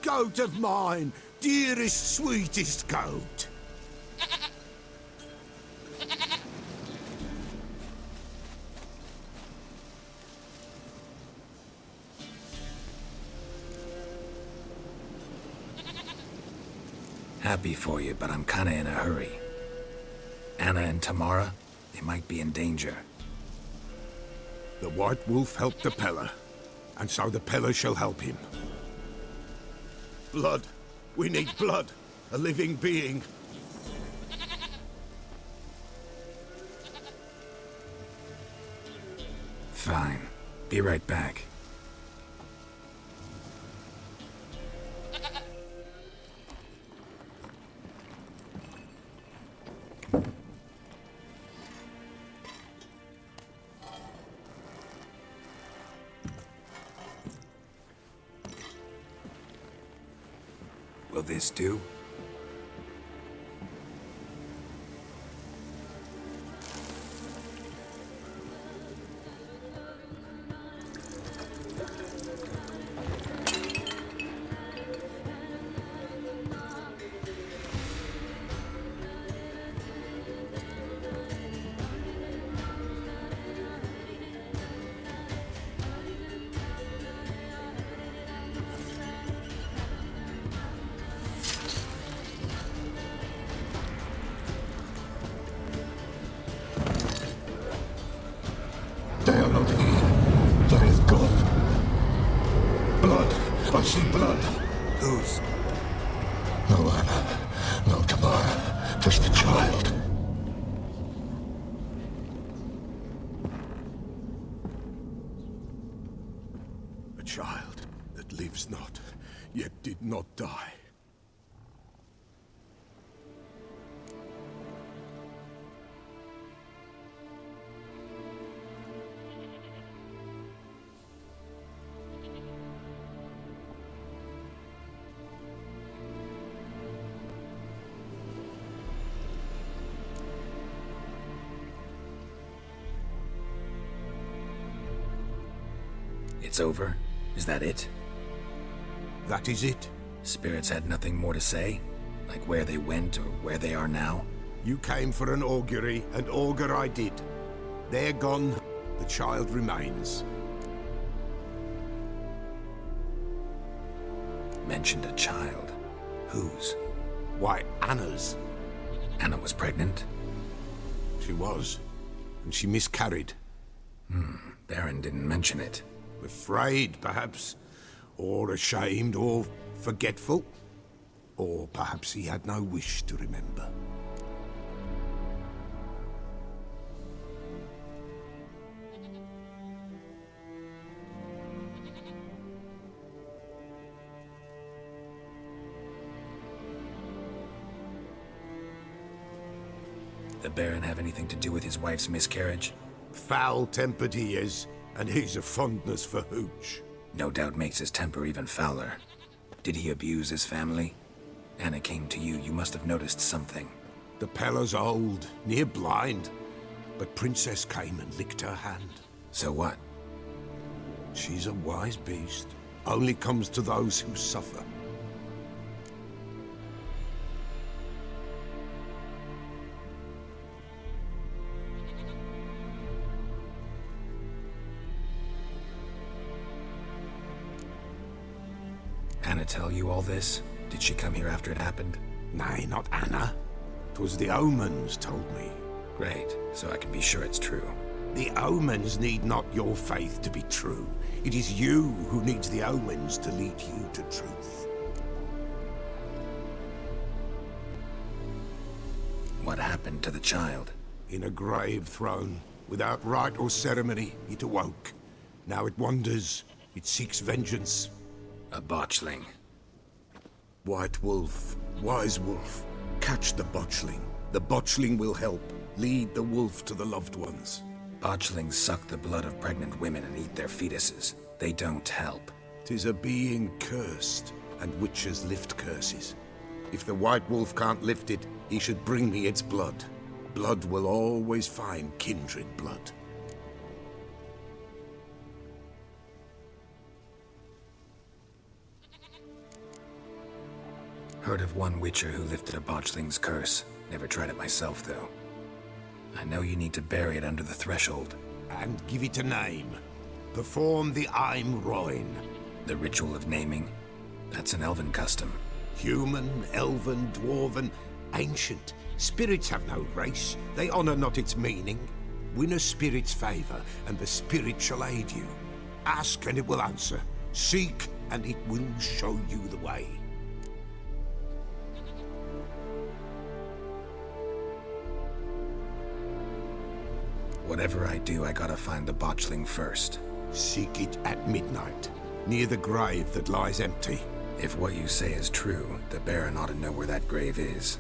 Goat of mine, dearest, sweetest goat. Happy for you, but I'm kinda in a hurry. Anna and Tamara, they might be in danger. The White Wolf helped the Peller, and so the Peller shall help him. Blood. We need blood. A living being. Fine. Be right back. Will this do? They are not here. There is God. Blood. I see blood. Whose? No Anna. No Tamara. Just the child. A child that lives not, yet did not die. It's over? Is that it? That is it. Spirits had nothing more to say? Like where they went or where they are now? You came for an augury, and augur I did. They're gone. The child remains. Mentioned a child. Whose? Why, Anna's. Anna was pregnant? She was. And she miscarried. Baron didn't mention it. Afraid, perhaps. Or ashamed, or forgetful. Or perhaps he had no wish to remember. The Baron have anything to do with his wife's miscarriage? Foul-tempered he is, and he's a fondness for hooch. No doubt makes his temper even fouler. Did he abuse his family? Anna came to you. You must have noticed something. The Peller's old, near blind. But Princess came and licked her hand. So what? She's a wise beast. Only comes to those who suffer. Anna tell you all this? Did she come here after it happened? Nay, not Anna. 'Twas the omens told me. Great, so I can be sure it's true. The omens need not your faith to be true. It is you who needs the omens to lead you to truth. What happened to the child? In a grave thrown, without rite or ceremony, it awoke. Now it wanders, it seeks vengeance. A botchling. White wolf, wise wolf, catch the botchling. The botchling will help, lead the wolf to the loved ones. Botchlings suck the blood of pregnant women and eat their fetuses. They don't help. 'Tis a being cursed, and witches lift curses. If the white wolf can't lift it, he should bring me its blood. Blood will always find kindred blood. Heard of one witcher who lifted a botchling's curse. Never tried it myself, though. I know you need to bury it under the threshold. And give it a name. Perform the Aim Roin. The ritual of naming? That's an elven custom. Human, elven, dwarven, ancient. Spirits have no race. They honor not its meaning. Win a spirit's favor, and the spirit shall aid you. Ask, and it will answer. Seek, and it will show you the way. Whatever I do, I gotta find the botchling first. Seek it at midnight, near the grave that lies empty. If what you say is true, the Baron ought to know where that grave is.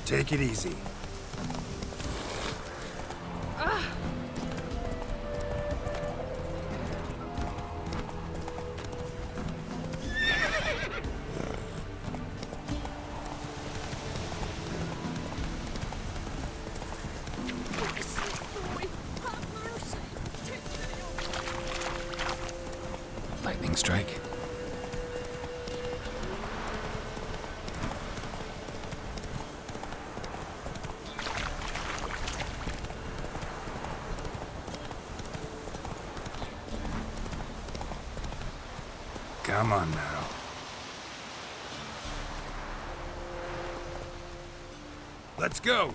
Take it easy. Lightning strike. Come on now. Let's go!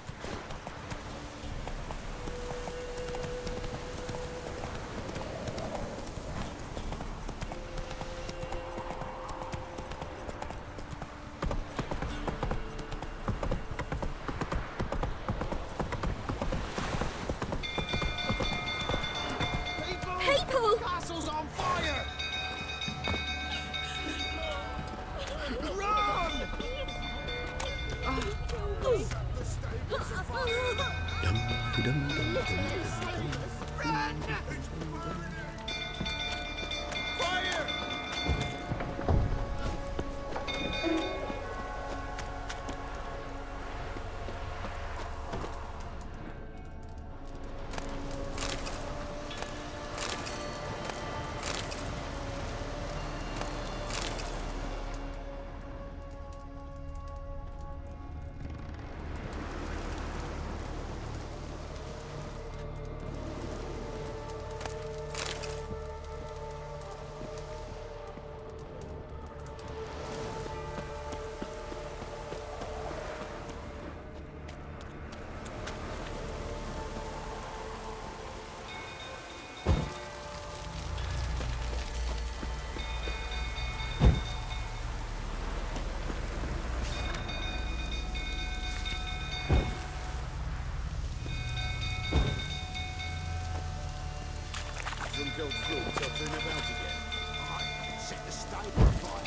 Build through until turn about again. Alright, set the stable afire.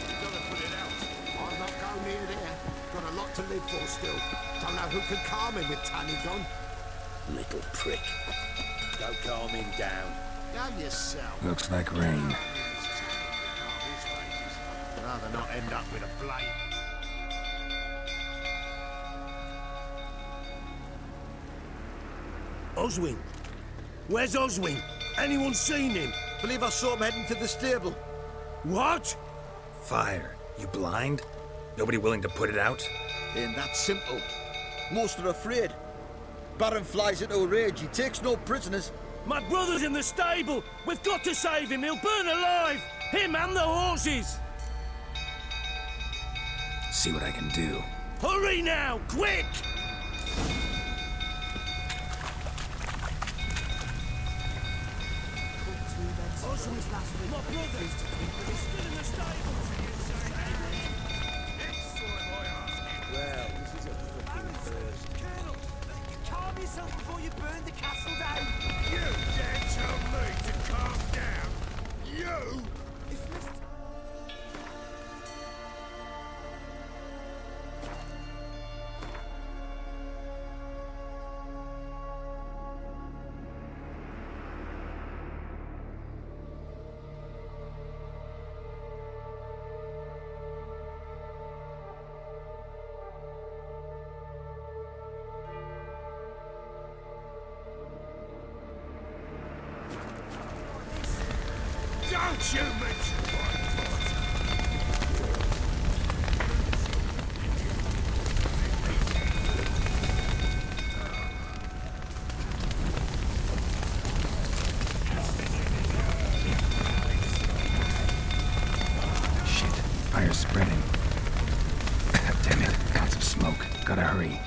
You've got to put it out. I'll not go near there. Got a lot to live for still. Don't know who can calm him with Tanny gone. Little prick. Go calm him down. Go yourself. Looks like rain. I'd rather not end up with a blade. Oswin. Where's Oswin? Anyone seen him? Believe I saw him heading to the stable. What? Fire. You blind? Nobody willing to put it out? Ain't that simple. Most are afraid. Baron flies into a rage. He takes no prisoners. My brother's in the stable. We've got to save him. He'll burn alive. Him and the horses. See what I can do. Hurry now, quick! Oswin's last week. My brother is still in the stable. Well, this is a fucking first. Colonel, calm yourself before you burn the castle down. You dare tell me to calm down? You? If Mr. Don't you mention my Shit, fire's spreading. Damn it, lots of smoke. Gotta hurry.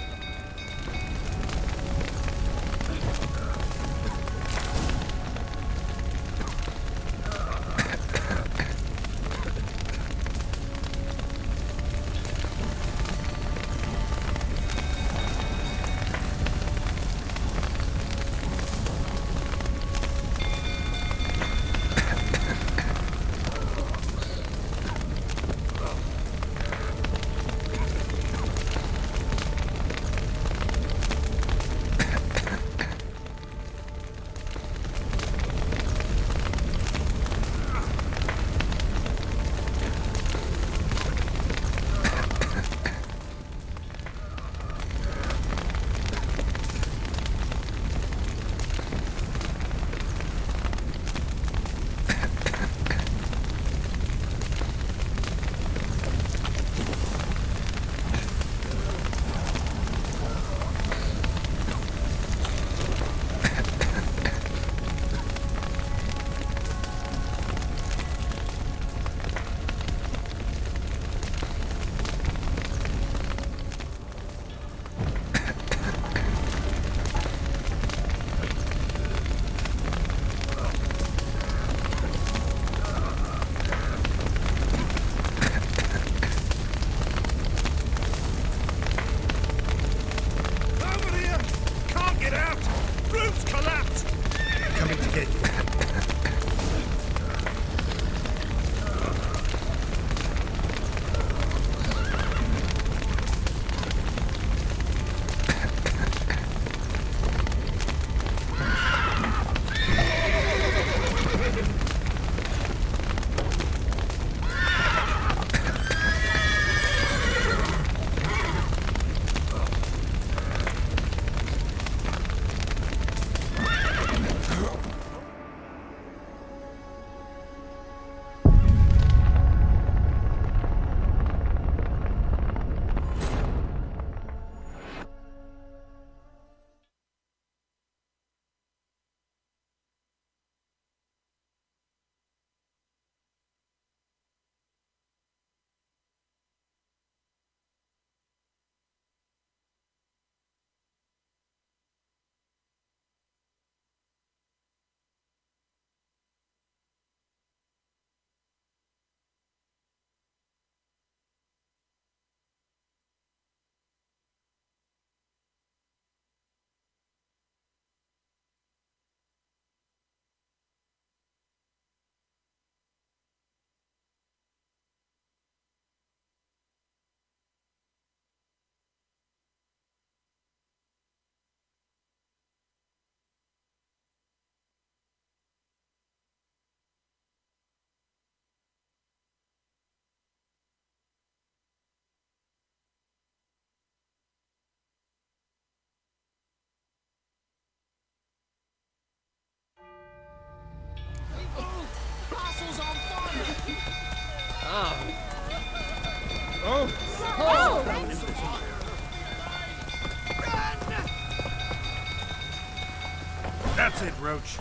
That's it, Roach.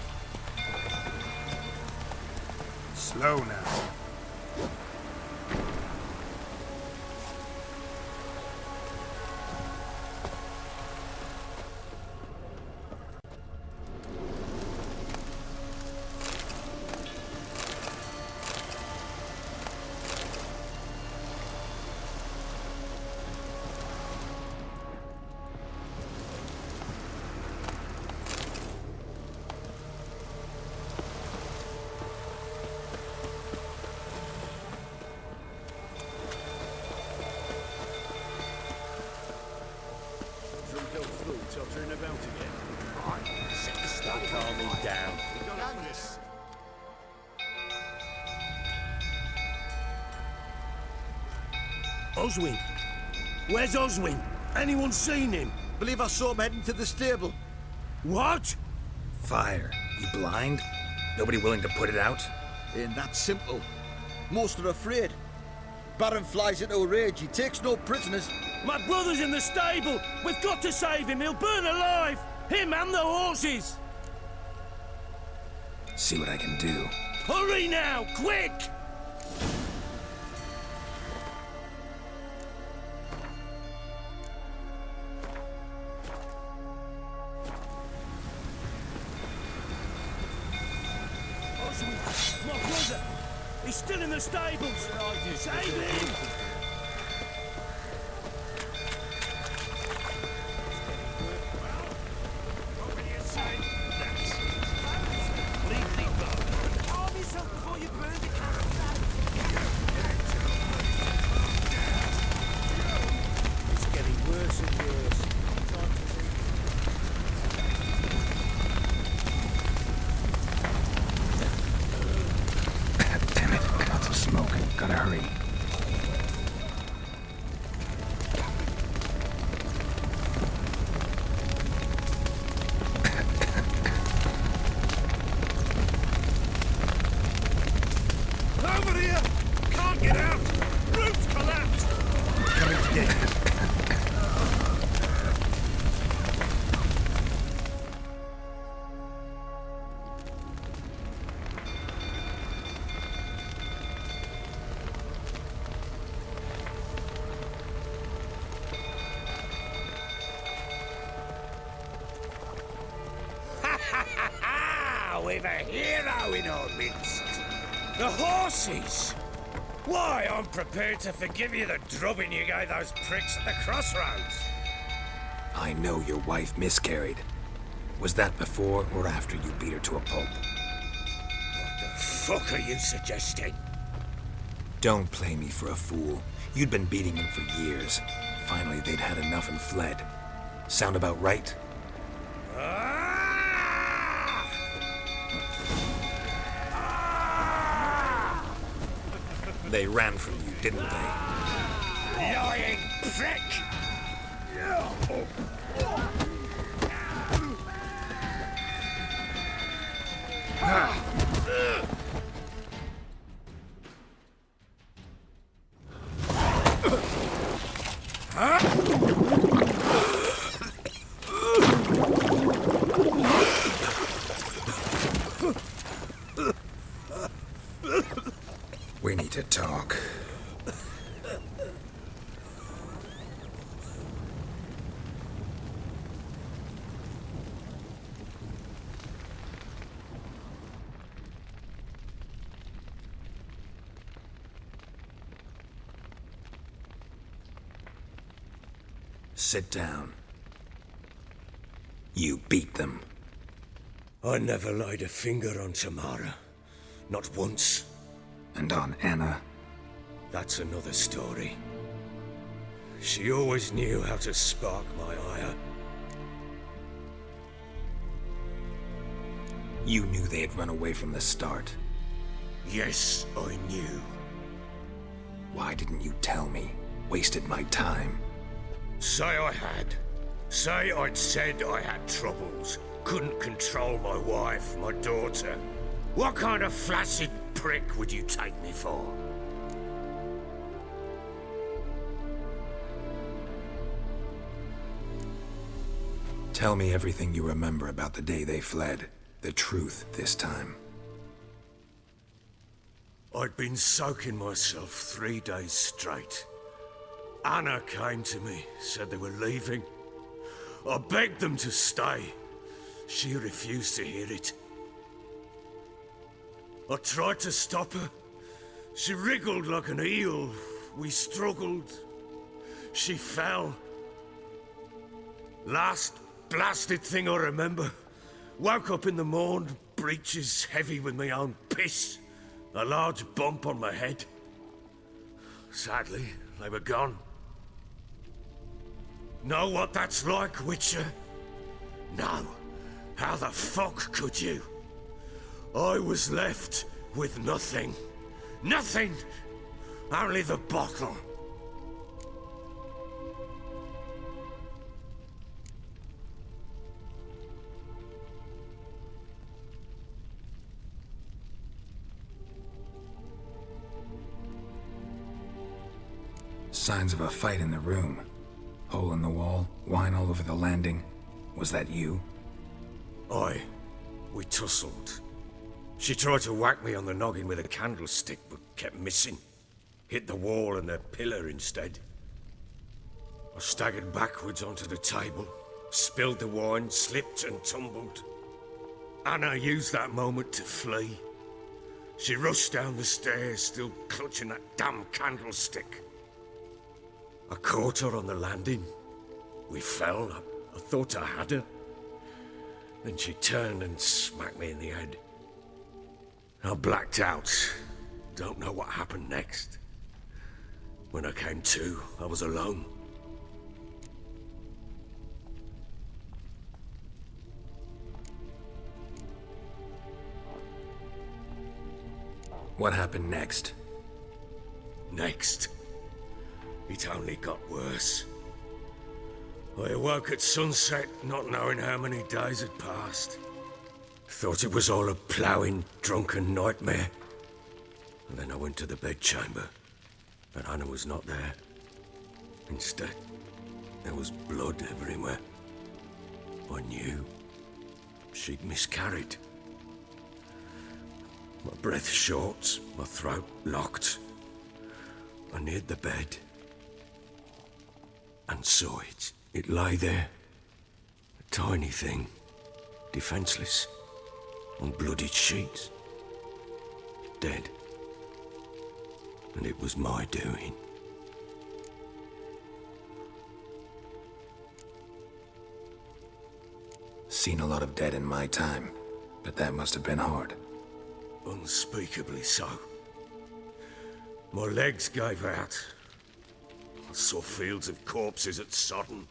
Slow now. Tottering about again. Start calming down. Oswin! Where's Oswin? Anyone seen him? Believe I saw him heading to the stable. What? Fire. You blind? Nobody willing to put it out? Ain't that simple. Most are afraid. Baron flies into a rage. He takes no prisoners. My brother's in the stable! We've got to save him! He'll burn alive! Him and the horses! See what I can do. Hurry now! Quick! Oswin! My brother! He's still in the stables! Save him! Damn it, lots of smoke. Gotta hurry. Over here! Can't get out! Roof's collapsed! Coming to get you. We've a hero in our midst. The horses! Why, I'm prepared to forgive you the drubbing you gave those pricks at the crossroads. I know your wife miscarried. Was that before or after you beat her to a pulp? What the fuck are you suggesting? Don't play me for a fool. You'd been beating them for years. Finally, they'd had enough and fled. Sound about right? They ran from you, didn't they? Lying prick! We need to talk. Sit down. You beat them. I never laid a finger on Tamara. Not once. And on Anna? That's another story. She always knew how to spark my ire. You knew they had run away from the start. Yes, I knew. Why didn't you tell me? Wasted my time. Say I had. Say I'd said I had troubles. Couldn't control my wife, my daughter. What kind of flaccid prick would you take me for? Tell me everything you remember about the day they fled. The truth this time. I'd been soaking myself 3 days straight. Anna came to me, said they were leaving. I begged them to stay. She refused to hear it. I tried to stop her. She wriggled like an eel. We struggled. She fell. Last blasted thing I remember. Woke up in the morn, breeches heavy with my own piss. A large bump on my head. Sadly, they were gone. Know what that's like, Witcher? No. How the fuck could you? I was left with nothing. Nothing! Only the bottle. Signs of a fight in the room. Hole in the wall, wine all over the landing. Was that you? Aye. We tussled. She tried to whack me on the noggin with a candlestick, but kept missing. Hit the wall and a pillar instead. I staggered backwards onto the table, spilled the wine, slipped and tumbled. Anna used that moment to flee. She rushed down the stairs, still clutching that damn candlestick. I caught her on the landing. We fell. I thought I had her. Then she turned and smacked me in the head. I blacked out. Don't know what happened next. When I came to, I was alone. What happened next? Next? It only got worse. I awoke at sunset, not knowing how many days had passed. Thought it was all a ploughing, drunken nightmare. And then I went to the bedchamber, but Anna was not there. Instead, there was blood everywhere. I knew she'd miscarried. My breath short, my throat locked. I neared the bed and saw it. It lay there, a tiny thing, defenseless, on bloodied sheets, dead. And it was my doing. Seen a lot of dead in my time, but that must have been hard. Unspeakably so. My legs gave out. I saw fields of corpses at Sodden.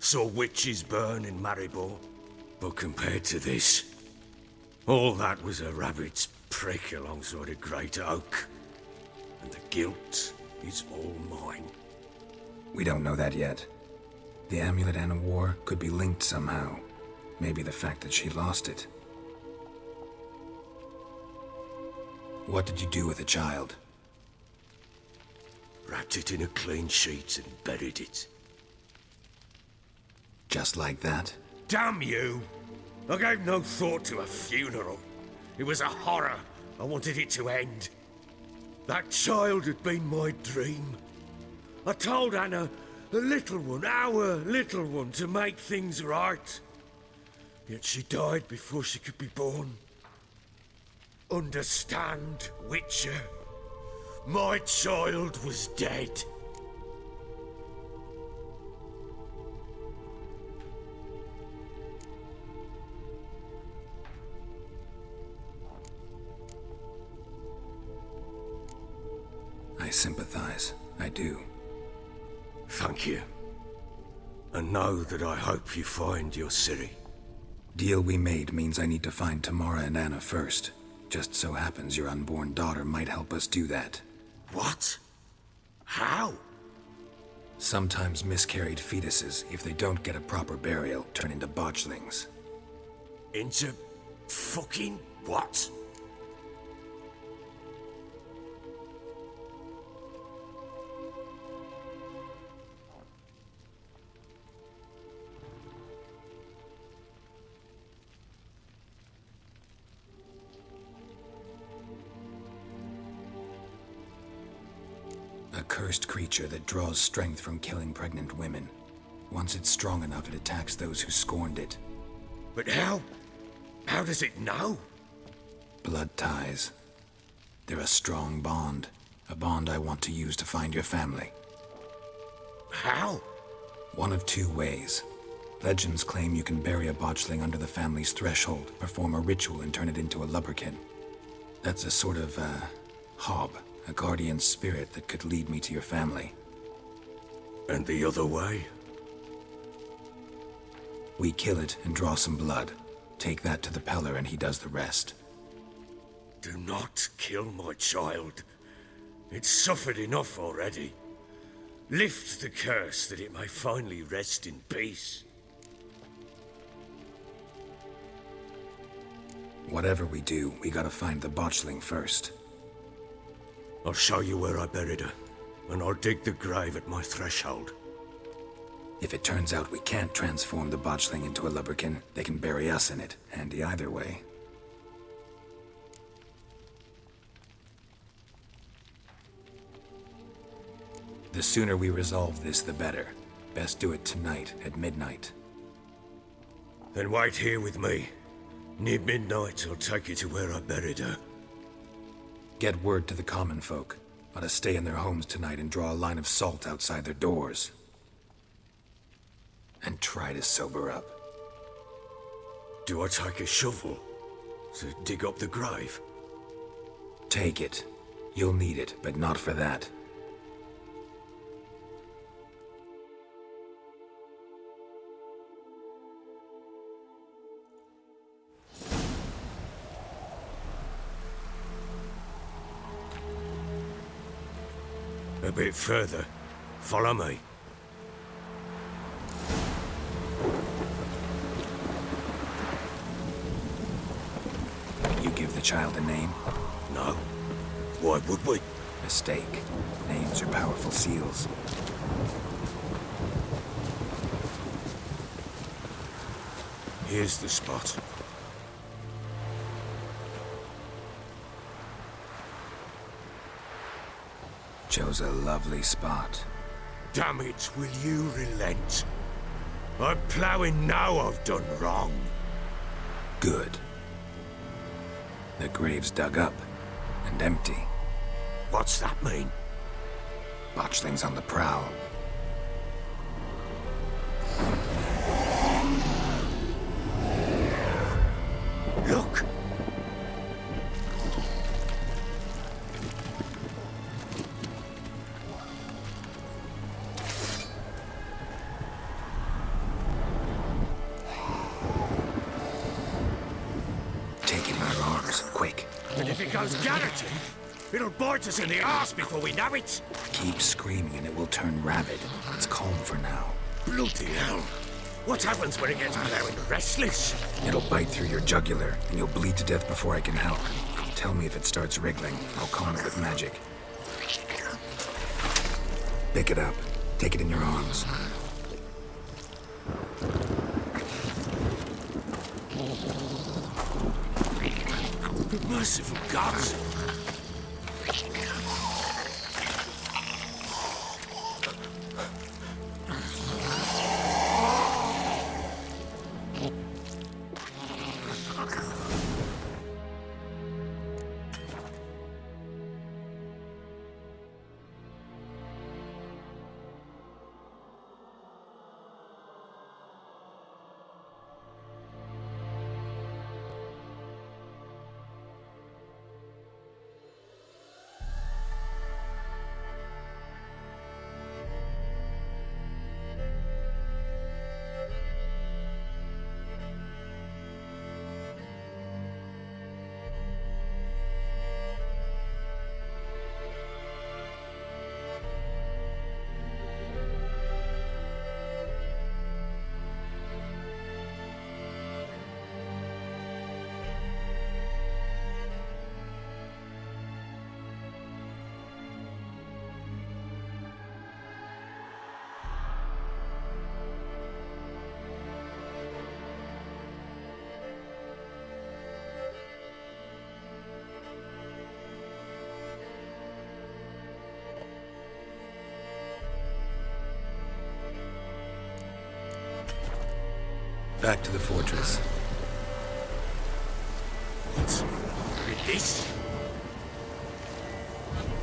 Saw witches burn in Maribor. But compared to this, all that was a rabbit's prick alongside a great oak. And the guilt is all mine. We don't know that yet. The amulet Anna wore could be linked somehow. Maybe the fact that she lost it. What did you do with the child? Wrapped it in a clean sheet and buried it. Just like that? Damn you! I gave no thought to a funeral. It was a horror. I wanted it to end. That child had been my dream. I told Anna, the little one, our little one, to make things right. Yet she died before she could be born. Understand, Witcher? My child was dead. I sympathize. I do. Thank you. And know that I hope you find your Ciri. Deal we made means I need to find Tamara and Anna first. Just so happens your unborn daughter might help us do that. What? How? Sometimes miscarried fetuses, if they don't get a proper burial, turn into botchlings. Into fucking what? cursed creature that draws strength from killing pregnant women. Once it's strong enough, it attacks those who scorned it. But how? How does it know? Blood ties. They're a strong bond. A bond I want to use to find your family. How? One of two ways. Legends claim you can bury a botchling under the family's threshold, perform a ritual, and turn it into a lubberkin. That's a sort of, hob, a guardian spirit that could lead me to your family. And the other way? We kill it and draw some blood. Take that to the Peller and he does the rest. Do not kill my child. It's suffered enough already. Lift the curse that it may finally rest in peace. Whatever we do, we gotta find the botchling first. I'll show you where I buried her, and I'll dig the grave at my threshold. If it turns out we can't transform the botchling into a lubberkin, they can bury us in it. Handy either way. The sooner we resolve this, the better. Best do it tonight, at midnight. Then wait here with me. Near midnight, I'll take you to where I buried her. Get word to the common folk. Ought to stay in their homes tonight and draw a line of salt outside their doors. And try to sober up. Do I take a shovel to dig up the grave? Take it. You'll need it, but not for that. A bit further. Follow me. You give the child a name? No. Why would we? Mistake. Names are powerful seals. Here's the spot. Chose a lovely spot. Damn it, will you relent? I'm plowing now I've done wrong. Good. The grave's dug up and empty. What's that mean? Botchling's on the prowl. Look! Take it in your arms, quick. And if it goes garroting, it'll bite us in the arse before we know it. Keep screaming and it will turn rabid. It's calm for now. Bloody hell. What happens when it gets plowing restless? It'll bite through your jugular, and you'll bleed to death before I can help. Tell me if it starts wriggling. I'll calm it with magic. Pick it up. Take it in your arms. Merciful gods! Back to the fortress. What? With this?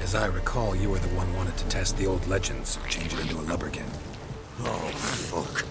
As I recall, you were the one wanted to test the old legends, change it into a lubberkin. Oh, fuck.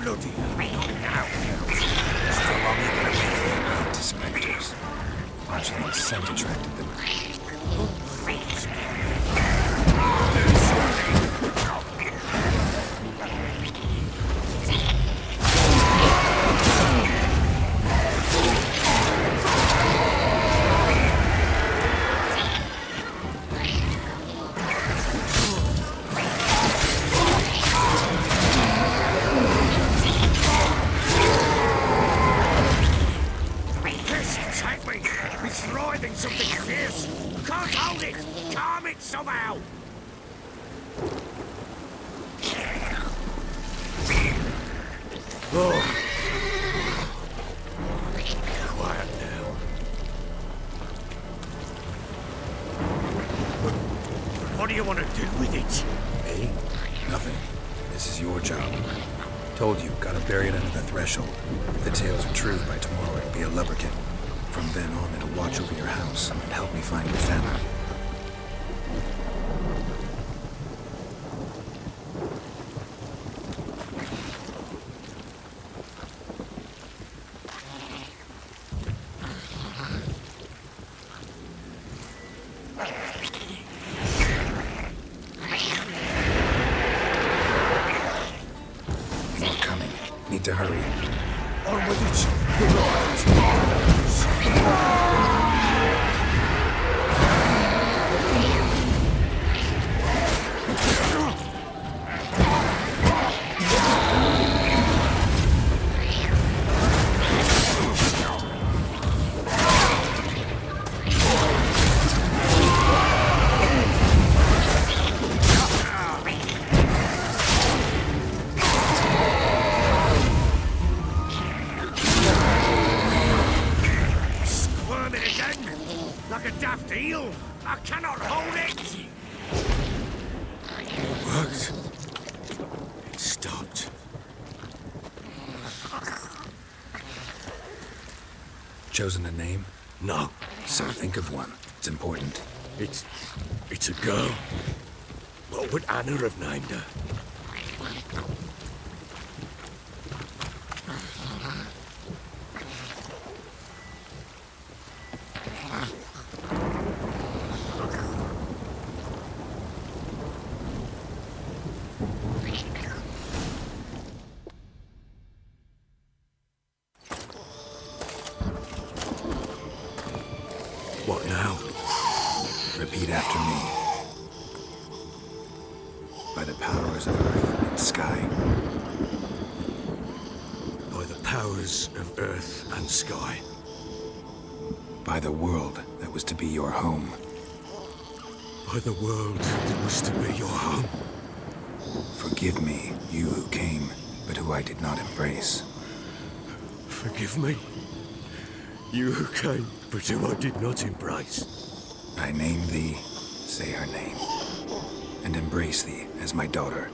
Bloody hell, now. How long are you gonna be to specters? Archie's scent attracted them. Quiet now. What do you want to do with it? Me? Nothing. This is your job. Told you, gotta bury it under the threshold. If the tales are true, by tomorrow it'll be a lubberkin. From then on, it'll watch over your house and help me find your family. Need to hurry. On with it! Like a daft eel! I cannot hold it! It worked. It stopped. Chosen a name? No. So think of one. It's important. It's a girl. What would Anna have named her? What now? Repeat after me. By the powers of earth and sky. By the powers of earth and sky. By the world that was to be your home. By the world that was to be your home. Forgive me, you who came, but who I did not embrace. Forgive me, you who came, but who I did not embrace. I name thee, say her name, and embrace thee as my daughter.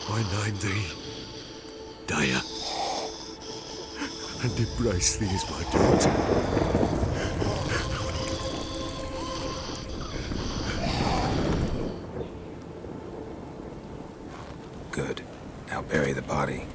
I name thee, Daya, and embrace thee as my daughter. Good. Now bury the body.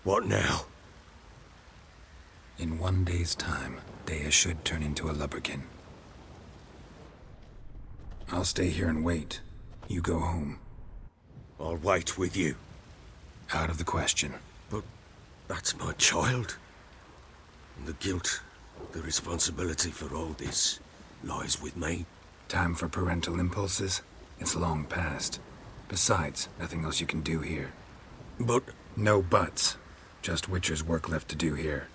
What now? In 1 day's time, Dea should turn into a lubberkin. I'll stay here and wait. You go home. I'll wait with you. Out of the question. But that's my child. And the guilt, the responsibility for all this lies with me. Time for parental impulses? It's long past. Besides, nothing else you can do here. But... No buts. Just Witcher's work left to do here.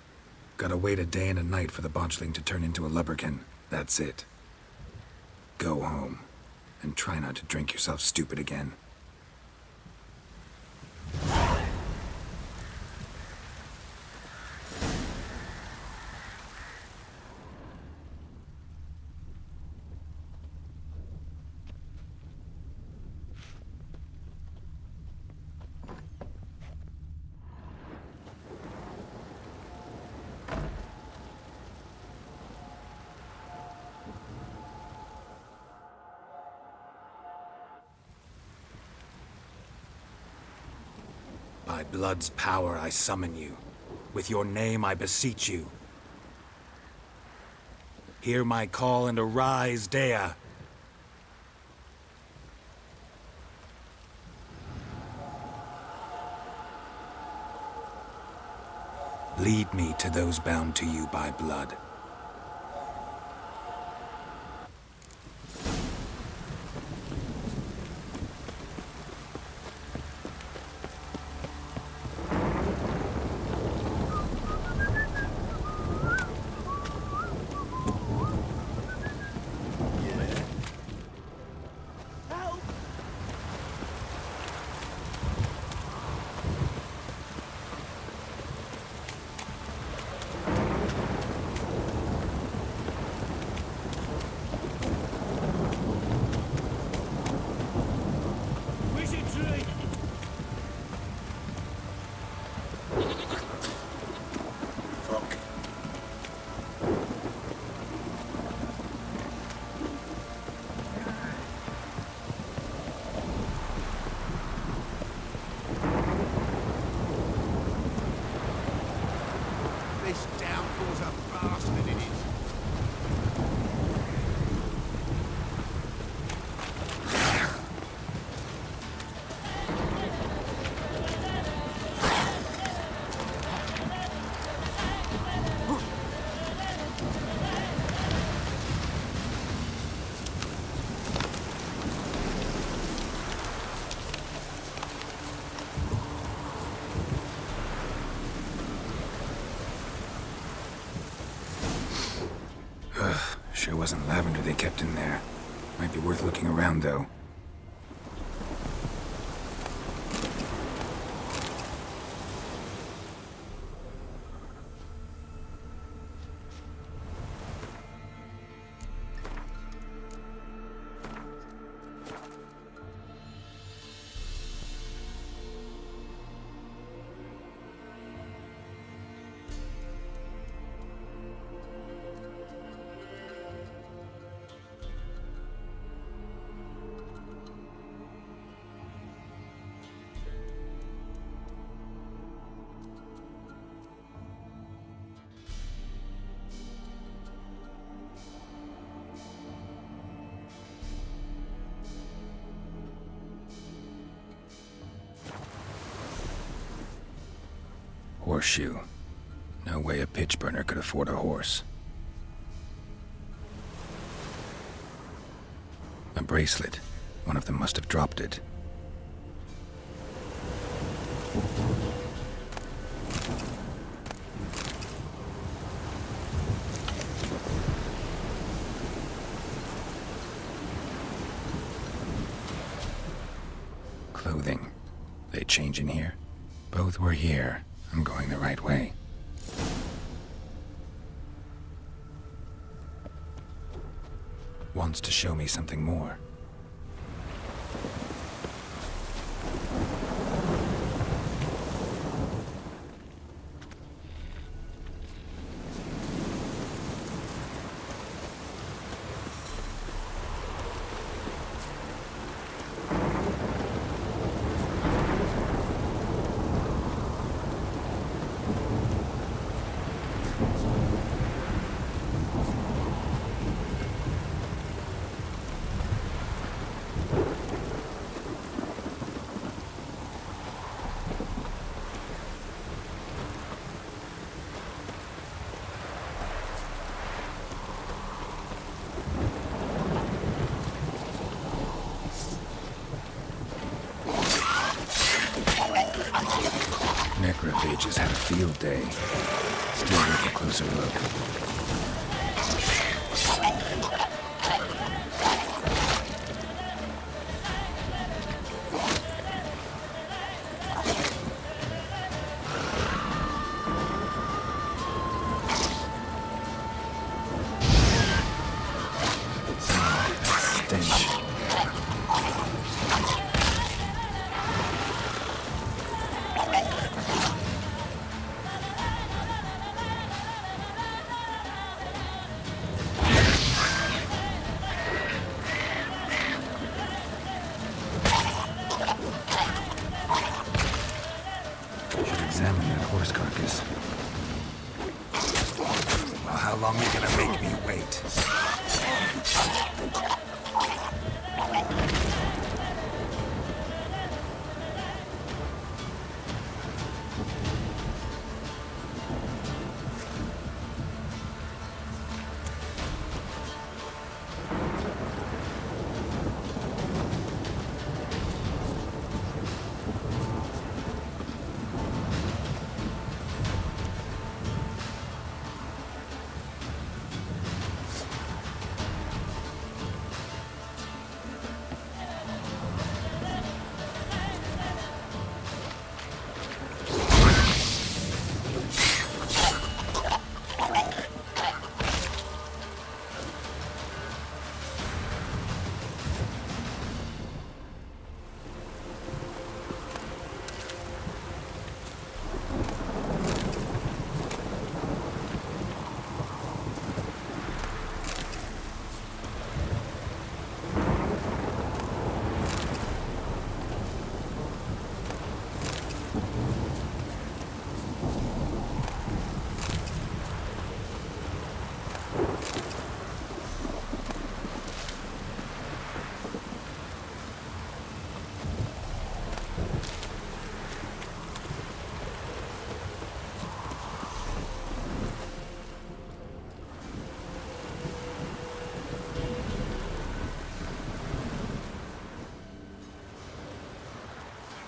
Gotta wait a day and a night for the botchling to turn into a lubberkin. That's it. Go home. And try not to drink yourself stupid again. By blood's power I summon you. With your name I beseech you. Hear my call and arise, Dea. Lead me to those bound to you by blood. Sure wasn't lavender they kept in there. Might be worth looking around, though. Horseshoe. No way a pitch burner could afford a horse. A bracelet. One of them must have dropped it. Clothing. They change in here? Both were here. I'm going the right way. Wants to show me something more. Necrophages had a field day. Still worth a closer look. Stench. Examine that horse carcass. Well, how long are you gonna make me wait?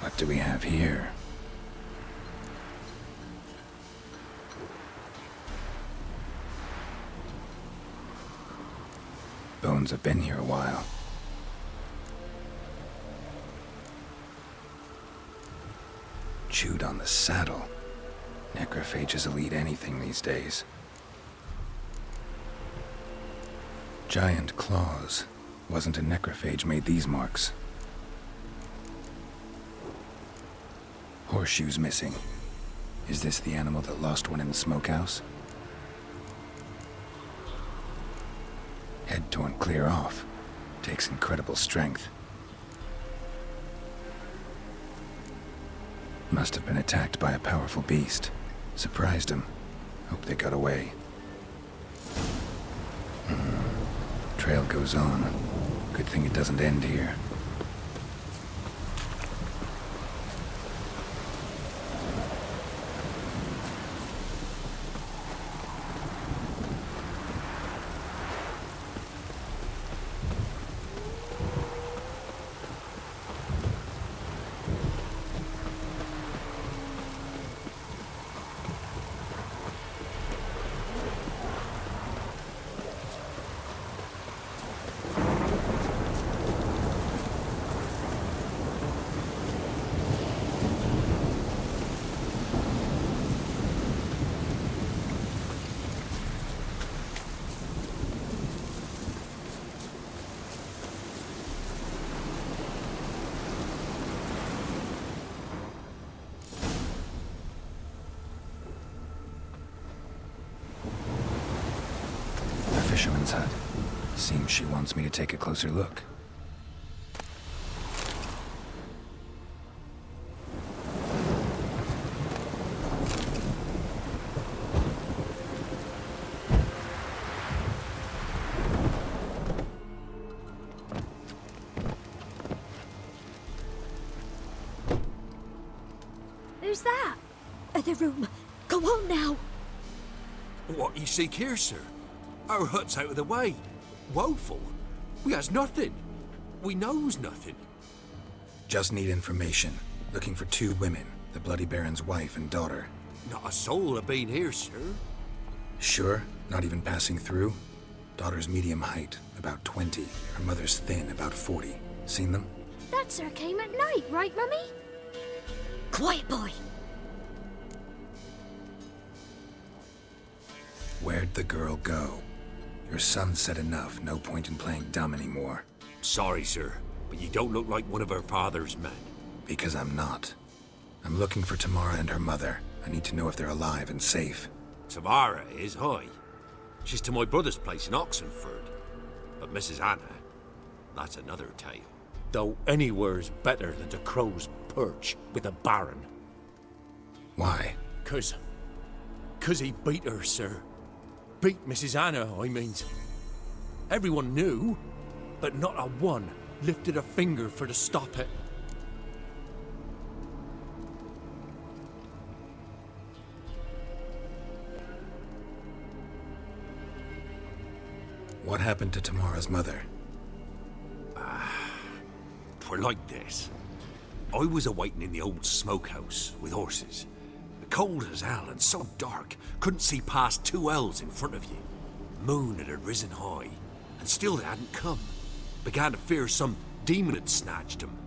What do we have here? Bones have been here a while. Chewed on the saddle. Necrophages will eat anything these days. Giant claws. Wasn't a necrophage made these marks. Horseshoes missing. Is this the animal that lost one in the smokehouse? Head torn clear off. Takes incredible strength. Must have been attacked by a powerful beast. Surprised him. Hope they got away. Trail goes on. Good thing it doesn't end here. Fisherman's hut. Seems she wants me to take a closer look. Who's that? The room. Go on now. What you seek here, sir? Our hut's out of the way. Woeful. We has nothing. We knows nothing. Just need information. Looking for 2 women. The Bloody Baron's wife and daughter. Not a soul have been here, sir. Sure? Not even passing through? Daughter's medium height, about 20. Her mother's thin, about 40. Seen them? That sir came at night, right, Mummy? Quiet, boy. Where'd the girl go? Your son said enough. No point in playing dumb anymore. Sorry, sir, but you don't look like one of her father's men. Because I'm not. I'm looking for Tamara and her mother. I need to know if they're alive and safe. Tamara is, aye. She's to my brother's place in Oxenford. But Mrs. Anna, that's another tale. Though anywhere's better than the Crow's Perch with the Baron. Why? 'Cause he beat her, sir. Beat Mrs. Anna, I means. Everyone knew, but not a one lifted a finger for to stop it. What happened to Tamara's mother? 'Twere like this. I was awaiting in the old smokehouse with horses. Cold as hell and so dark, couldn't see past 2 ells in front of you. Moon had risen high, and still they hadn't come. Began to fear some demon had snatched them.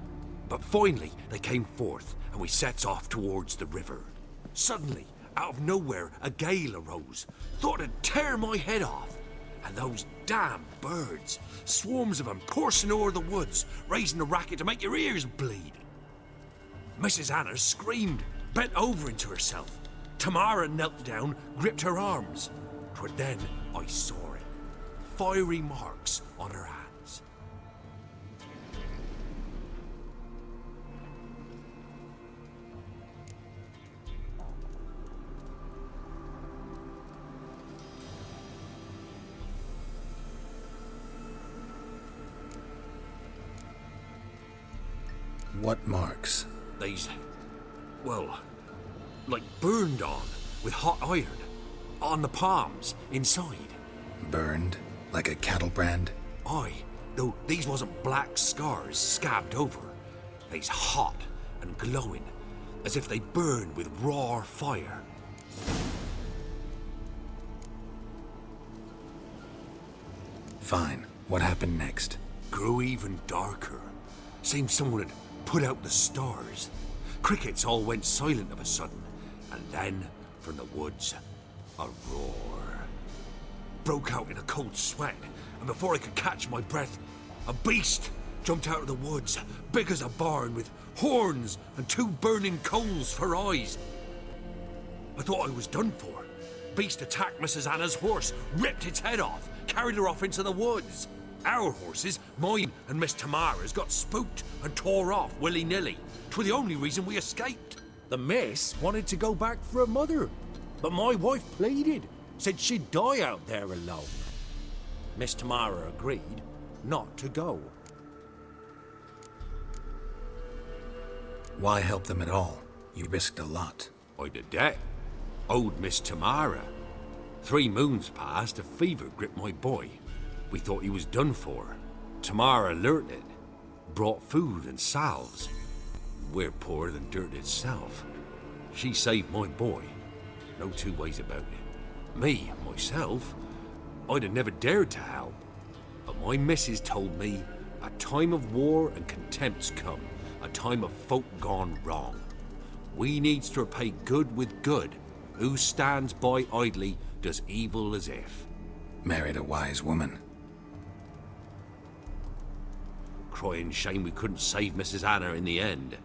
But finally they came forth, and we sets off towards the river. Suddenly, out of nowhere, a gale arose. Thought it'd tear my head off. And those damn birds, swarms of them coursing o'er the woods, raising a racket to make your ears bleed. Mrs. Anna screamed, bent over into herself. Tamara knelt down, gripped her arms. 'Twere then I saw it. Fiery marks on her hands. What marks? These, well, like burned on with hot iron. On the palms, inside. Burned? Like a cattle brand? Aye, though these wasn't black scars scabbed over. They's hot and glowing, as if they burned with raw fire. Fine. What happened next? Grew even darker. Seemed someone had put out the stars. Crickets all went silent of a sudden, and then, from the woods, a roar. Broke out in a cold sweat, and before I could catch my breath, a beast jumped out of the woods, big as a barn, with horns and 2 burning coals for eyes. I thought I was done for. Beast attacked Mrs. Anna's horse, ripped its head off, carried her off into the woods. Our horses, mine and Miss Tamara's, got spooked and tore off willy-nilly. 'Twere the only reason we escaped. The miss wanted to go back for her mother, but my wife pleaded, said she'd die out there alone. Miss Tamara agreed not to go. Why help them at all? You risked a lot. I'd a debt. Owed Miss Tamara. 3 moons passed, a fever gripped my boy. We thought he was done for. Tamara learnt it. Brought food and salves. We're poorer than dirt itself. She saved my boy. No 2 ways about it. Me, myself, I'd have never dared to help. But my missus told me a time of war and contempt's come. A time of folk gone wrong. We needs to repay good with good. Who stands by idly does evil as if. Married a wise woman. Crying shame we couldn't save Mrs. Anna in the end.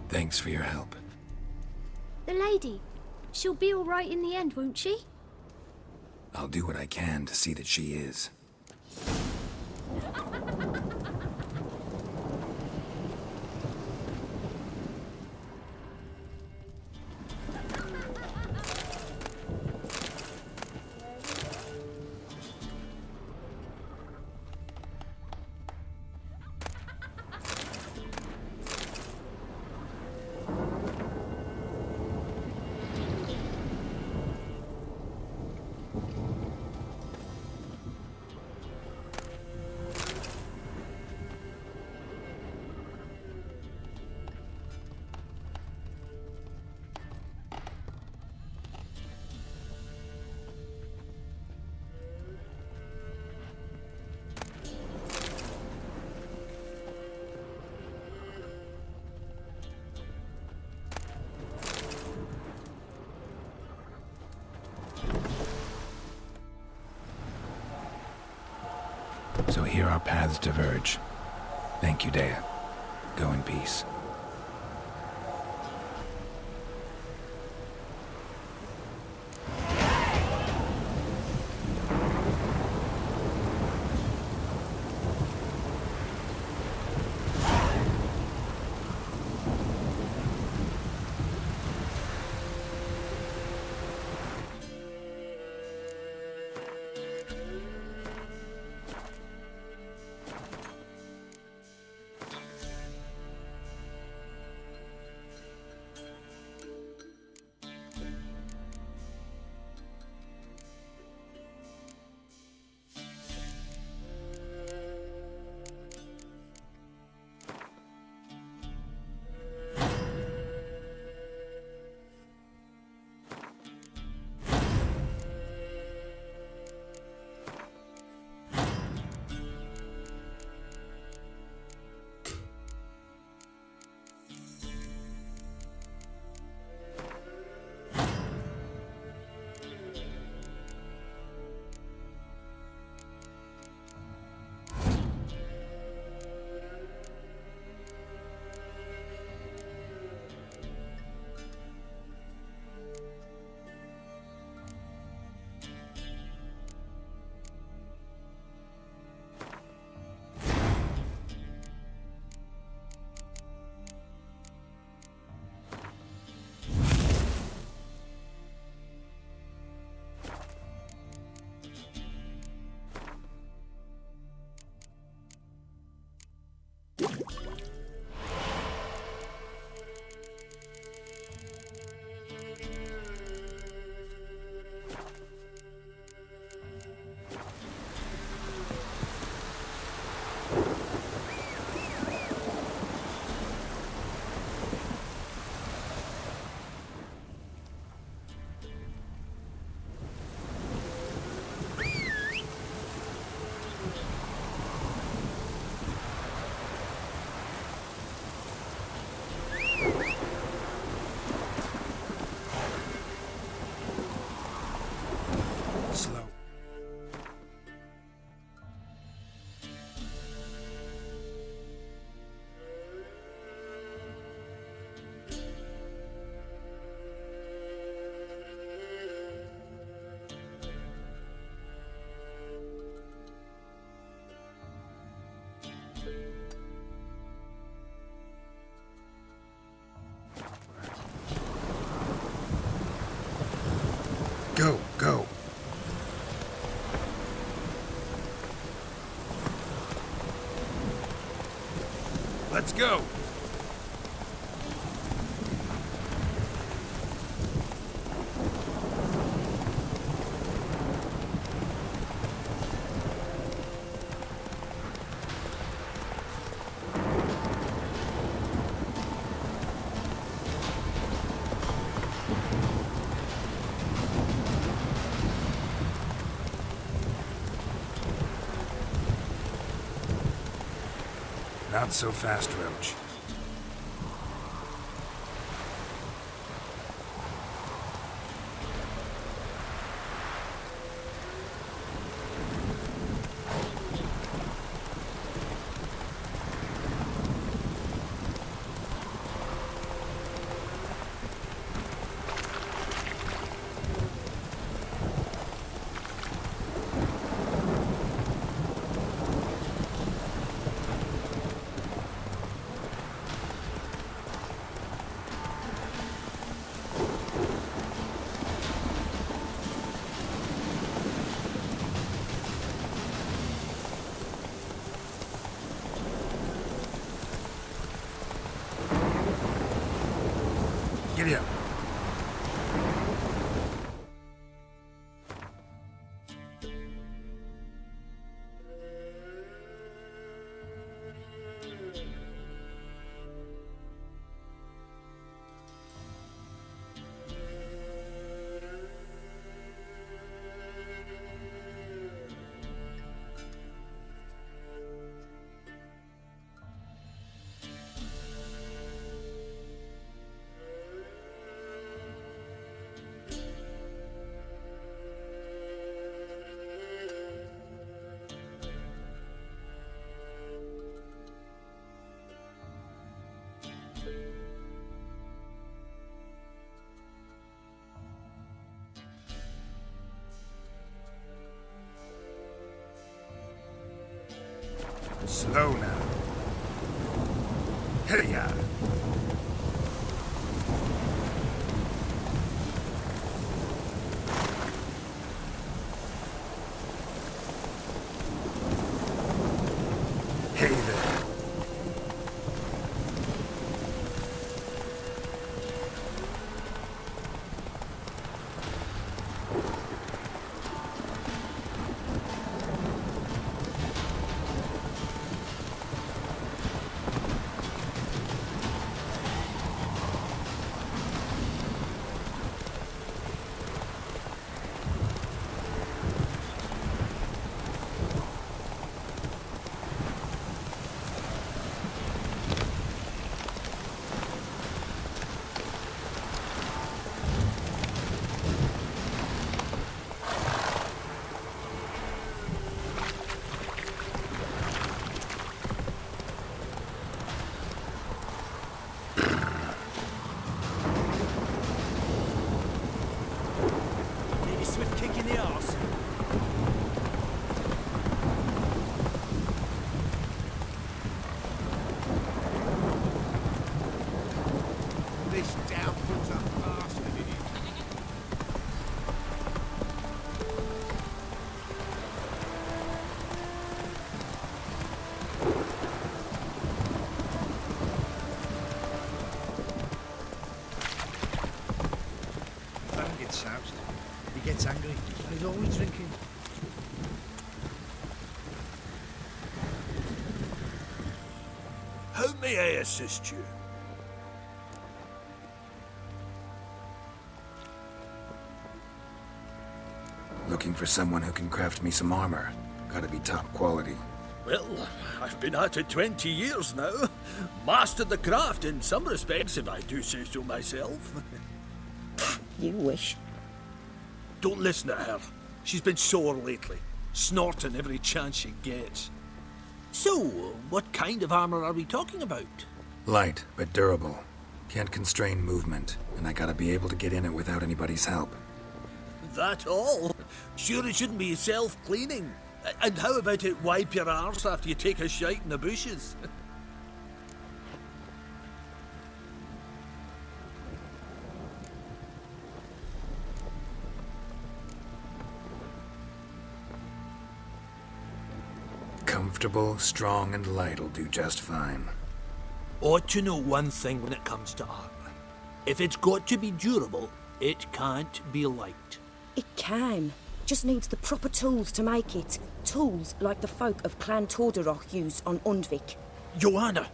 Thanks for your help. The lady, she'll be all right in the end, won't she? I'll do what I can to see that she is. So here our paths diverge. Thank you, Dea. Go in peace. Go, go. Let's go. Not so fast, Roach. Giddy up. Slow now. Here you are. Hey there. He gets angry, and he's always drinking. How may I assist you? Looking for someone who can craft me some armor. Gotta be top quality. Well, I've been at it 20 years now. Mastered the craft in some respects, if I do say so myself. You wish. Don't listen to her. She's been sore lately, snorting every chance she gets. So, what kind of armor are we talking about? Light, but durable. Can't constrain movement, and I gotta be able to get in it without anybody's help. That all? Sure it shouldn't be self-cleaning. And how about it wipe your arse after you take a shite in the bushes? Comfortable, strong, and light'll do just fine. Ought to know one thing when it comes to armor. If it's got to be durable, it can't be light. It can. Just needs the proper tools to make it. Tools like the folk of Clan Tordarroch use on Undvik. Joanna,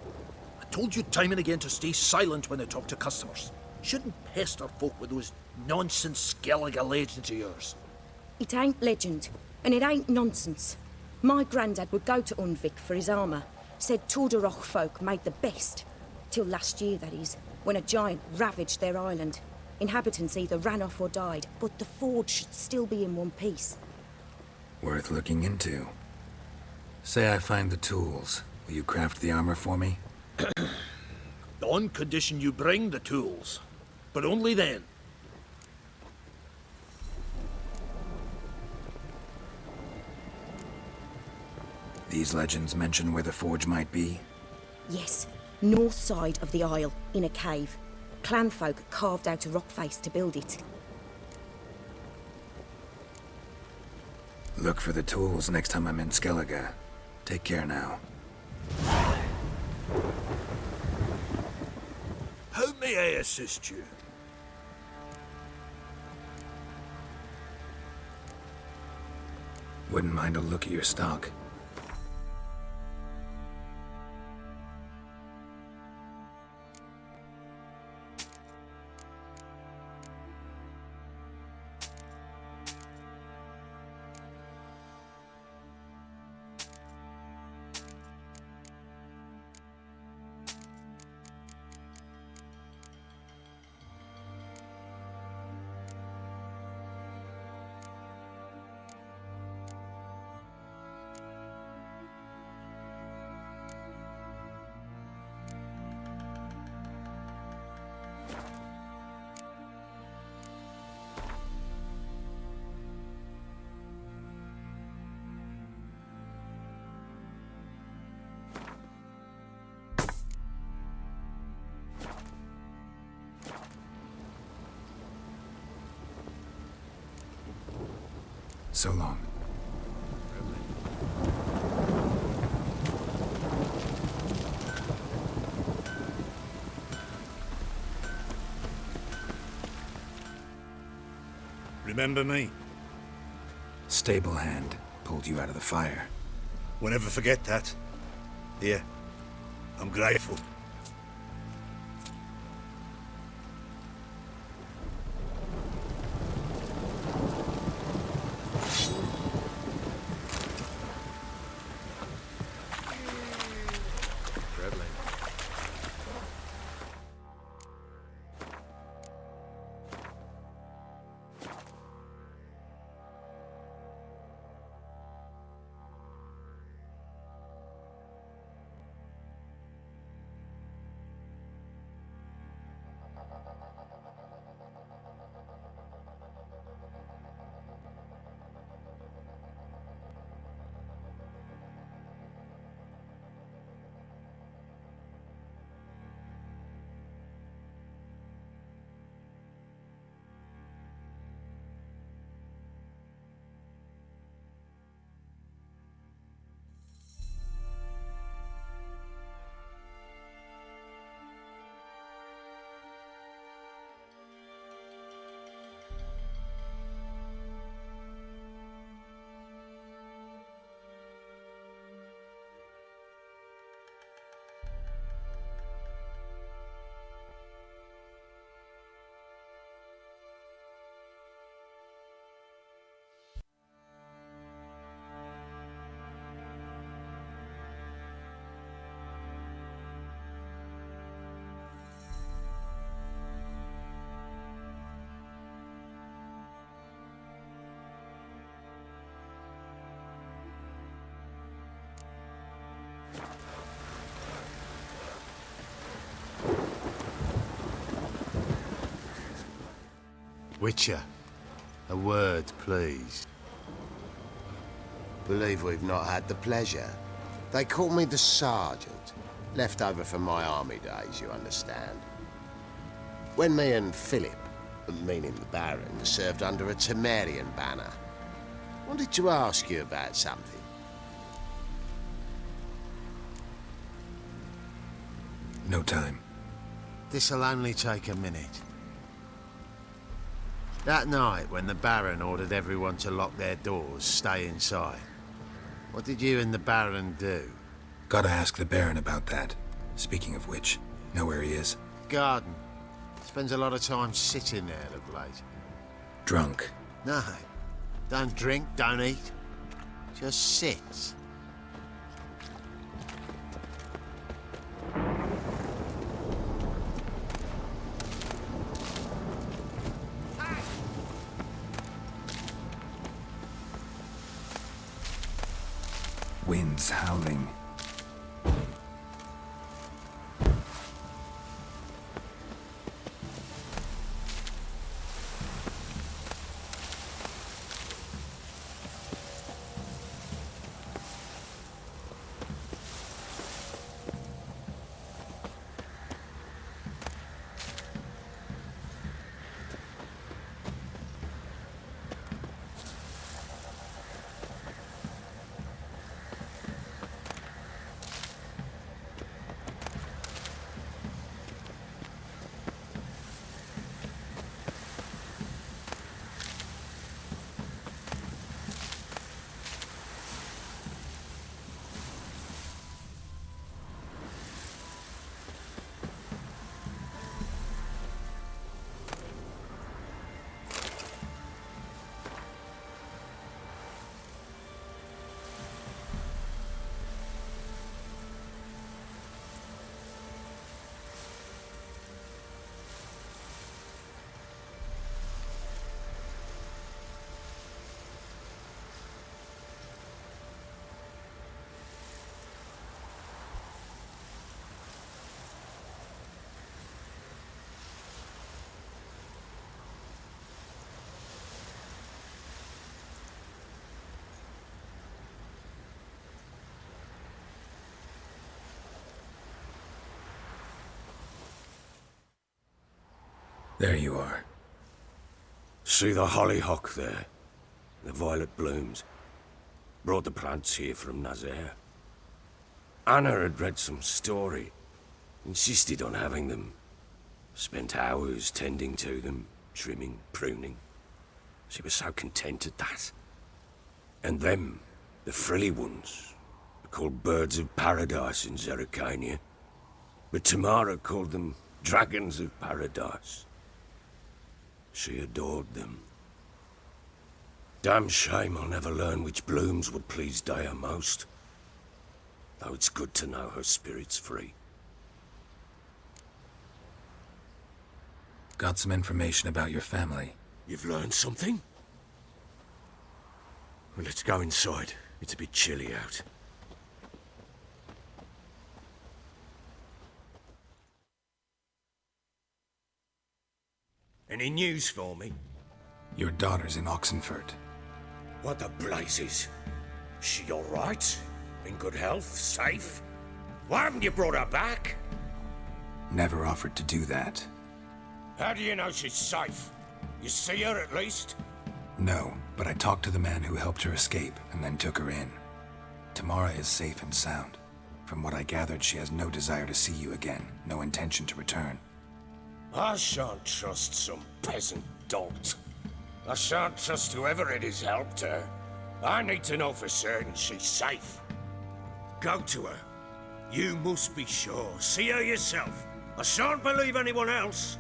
I told you time and again to stay silent when I talk to customers. Shouldn't pester folk with those nonsense Skellige legends of yours. It ain't legend, and it ain't nonsense. My granddad would go to Undvik for his armour. Said Tordarroch folk made the best. Till last year, that is, when a giant ravaged their island. Inhabitants either ran off or died, but the forge should still be in one piece. Worth looking into. Say I find the tools. Will you craft the armor for me? On condition you bring the tools. But only then. These legends mention where the forge might be? Yes, north side of the isle, in a cave. Clanfolk carved out a rock face to build it. Look for the tools next time I'm in Skellige. Take care now. How may I assist you? Wouldn't mind a look at your stock. So long. Remember me? Stable hand pulled you out of the fire. Won't ever forget that. Here, I'm grateful. Witcher, a word, please. Believe we've not had the pleasure. They call me the Sergeant. Left over from my army days, you understand. When me and Philip, meaning the Baron, served under a Temerian banner. Wanted to ask you about something. No time. This'll only take a minute. That night, when the Baron ordered everyone to lock their doors, stay inside, what did you and the Baron do? Gotta ask the Baron about that. Speaking of which, know where he is? Garden. Spends a lot of time sitting there of late. Drunk. No. Don't drink, don't eat. Just sits. Winds howling. There you are. See the hollyhock there? the violet blooms. Brought the plants here from Nazaire. Anna had read some story. Insisted on having them. Spent hours tending to them, trimming, pruning. She was so content at that. And them, the frilly ones, are called birds of paradise in Zerrikania. But Tamara called them dragons of paradise. She adored them. Damn shame I'll never learn which blooms would please Dea most. Though it's good to know her spirit's free. Got some information about your family. You've learned something? Well, let's go inside. It's a bit chilly out. Any news for me? Your daughter's in Oxenford. What the blazes? She all right? In good health? Safe? Why haven't you brought her back? Never offered to do that. How do you know she's safe? You see her at least? No, but I talked to the man who helped her escape and then took her in. Tamara is safe and sound. From what I gathered, she has no desire to see you again, no intention to return. I shan't trust some peasant dolt. I shan't trust whoever it is helped her. I need to know for certain she's safe. Go to her. You must be sure. See her yourself. I shan't believe anyone else.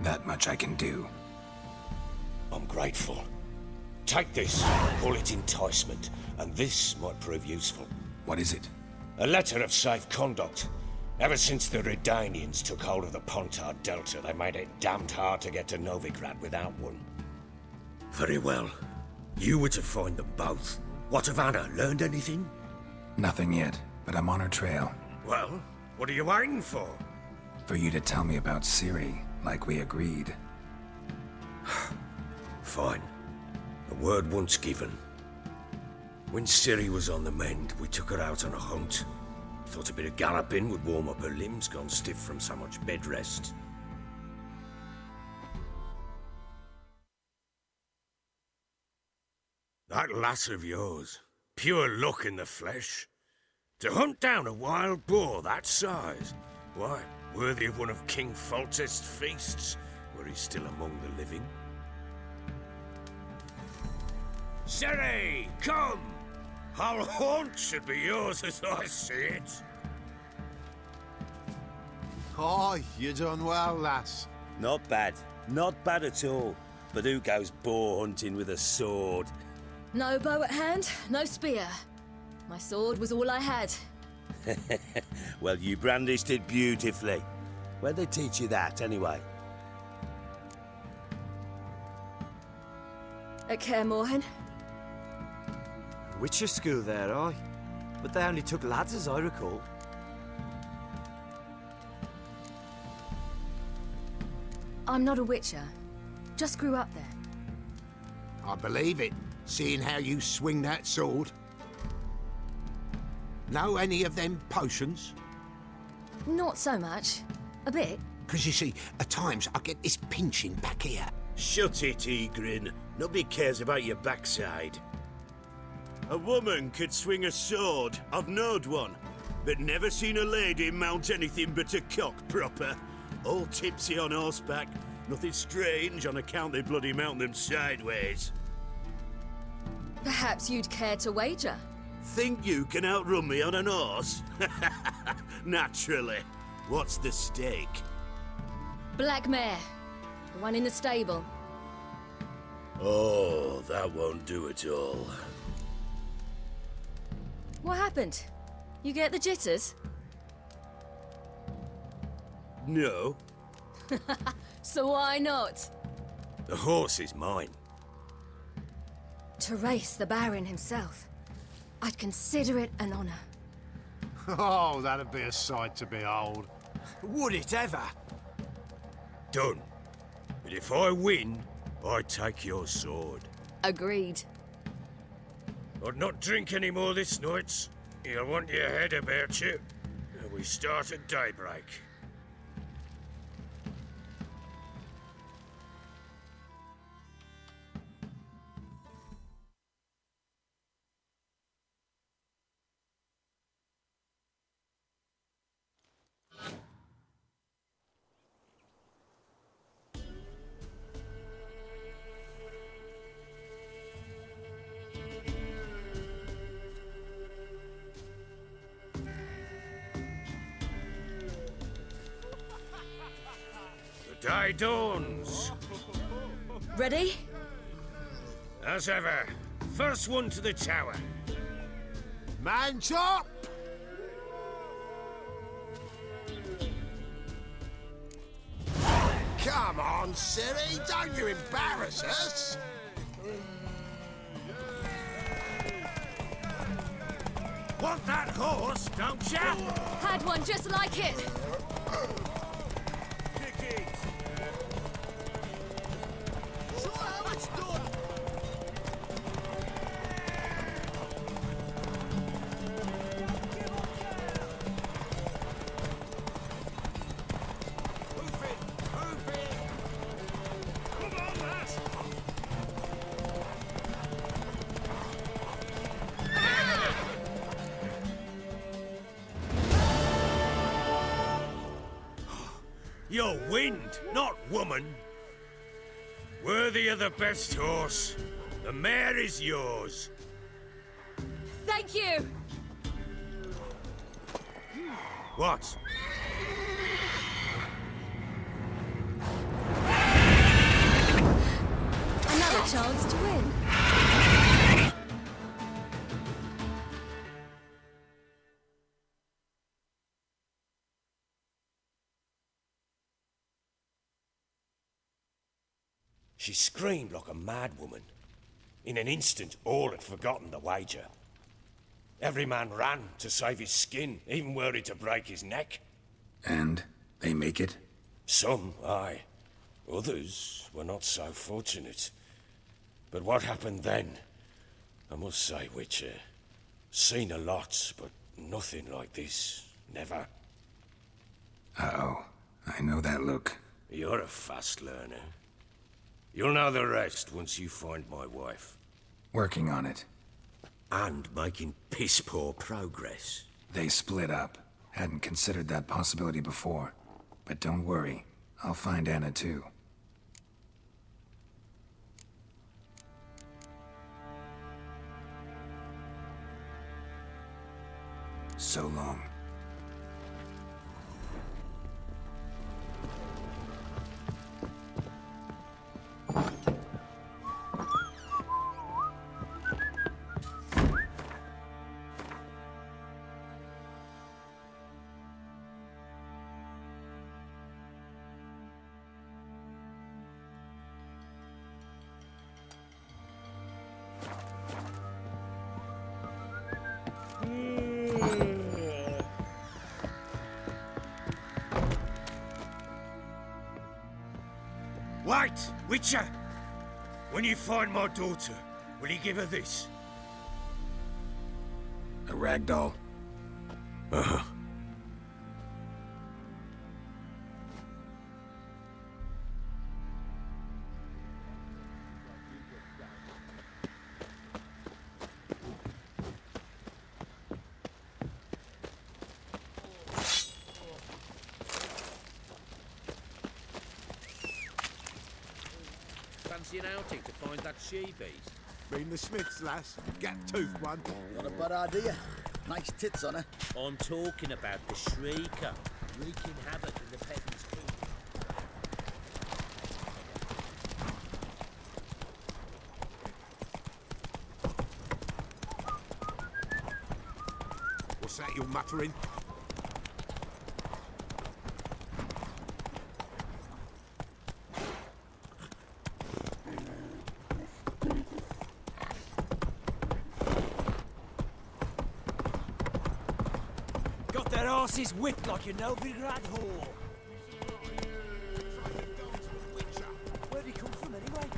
That much I can do. I'm grateful. Take this, call it enticement, and this might prove useful. What is it? A letter of safe conduct. Ever since the Redanians took hold of the Pontard Delta, they made it damned hard to get to Novigrad without one. Very well. You were to find them both. What of Anna? Learned anything? Nothing yet, but I'm on her trail. Well, what are you waiting for? For you to tell me about Ciri, like we agreed. Fine. A word once given. When Ciri was on the mend, we took her out on a hunt. Thought a bit of galloping would warm up her limbs, gone stiff from so much bed rest. That lass of yours, pure luck in the flesh. To hunt down a wild boar that size, why, worthy of one of King Foltest's feasts, were he still among the living. Ciri, come! Our haunt should be yours as I see it. Oh, you done well, lass. Not bad. Not bad at all. But who goes boar hunting with a sword? No bow at hand, no spear. My sword was all I had. Well, you brandished it beautifully. Where'd they teach you that, anyway? At Kaer Morhen. Witcher school there, aye. But they only took lads, as I recall. I'm not a witcher. Just grew up there. I believe it, seeing how you swing that sword. Know any of them potions? Not so much. A bit. Because you see, at times I get this pinching back here. Shut it, Egrin. Nobody cares about your backside. A woman could swing a sword. I've knowed one. But never seen a lady mount anything but a cock proper. All tipsy on horseback. Nothing strange on account they bloody mount them sideways. Perhaps you'd care to wager? Think you can outrun me on an horse? Naturally. What's the stake? Black mare. The one in the stable. Oh, that won't do at all. What happened? You get the jitters? No. So why not? The horse is mine. To race the Baron himself. I'd consider it an honor. Oh, that'd be a sight to behold. Would it ever? Done. But if I win, I take your sword. Agreed. I'd not drink any more this night. You'll want your head about you. And we start at daybreak. Day dawns. Ready? As ever. First one to the tower. Man chop! Come on, Siri, don't you embarrass us! Want that horse, don't ya? Had one just like it. Kick it. Show how it's done! Move it, move it. Come on, lass. You're wind, not woman. Worthy of the best horse. The mare is yours. Thank you. What? Another chance to win. She screamed like a mad woman. In an instant, all had forgotten the wager. Every man ran to save his skin, even were it to break his neck. And they make it? Some, aye. Others were not so fortunate. But what happened then? I must say, Witcher, seen a lot, but nothing like this. Never. Uh-oh. I know that look. You're a fast learner. You'll know the rest once you find my wife. Working on it. And making piss-poor progress. They split up. Hadn't considered that possibility before. But don't worry. I'll find Anna too. So long. Wait, Witcher! When you find my daughter, will you give her this? A rag doll? Uh-huh. Fancy an outing to find that she-beast? Been the Smiths, lass. Gap-toothed one. Not a bad idea. Nice tits on her. I'm talking about the Shrieker, wreaking havoc in the peasants' coop. What's that you're muttering? Got their asses whipped like a Novigrad whore. Where'd he come from anyway?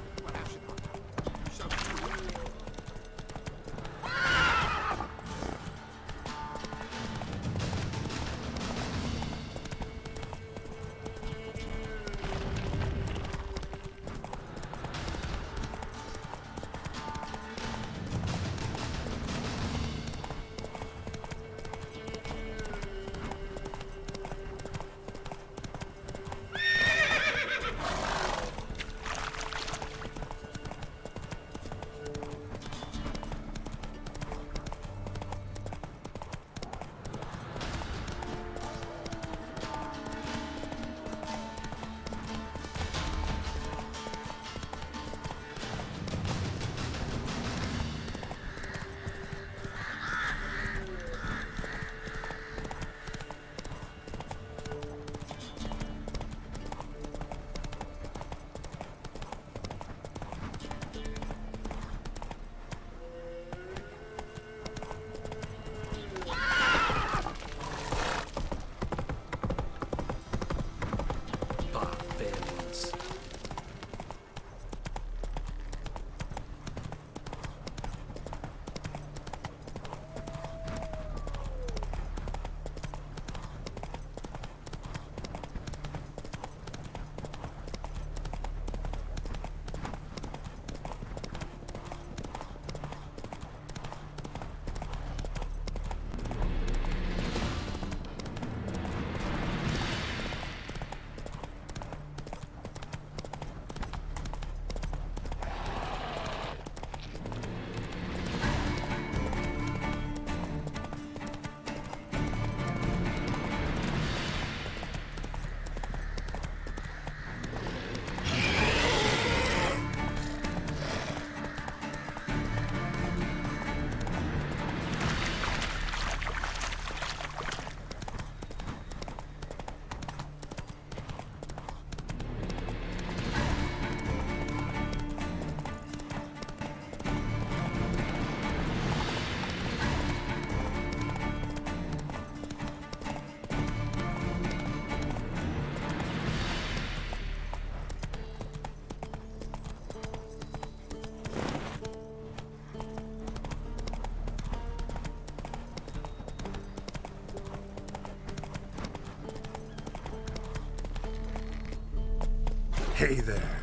Hey there.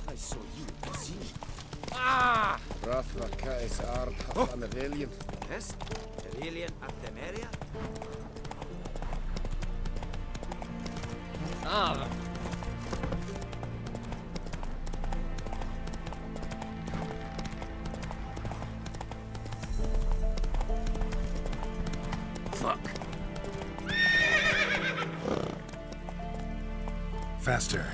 I saw you at the casino. Ah! Rathvaka is art an Aurelian. Yes? Aurelian at the area? Ah! Fuck. Faster.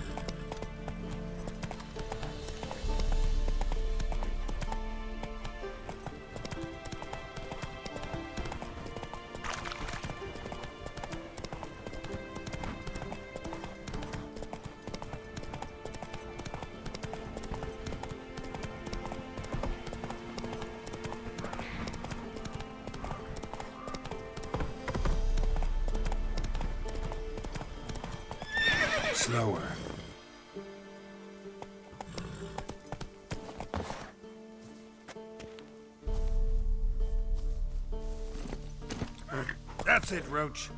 Slower. That's it, Roach.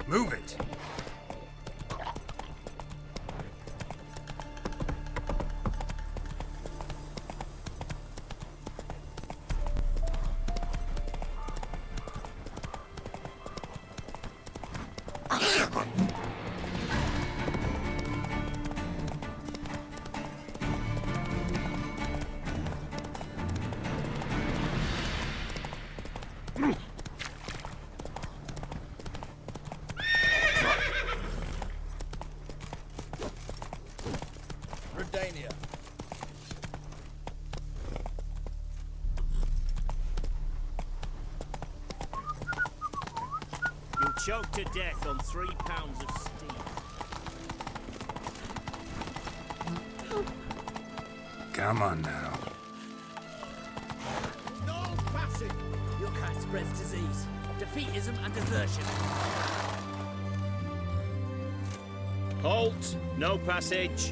Move it. Redania. You'll choke to death on 3 pounds of steam. Come on now. No passing! Your cat spreads disease, defeatism and desertion. Halt! No passage.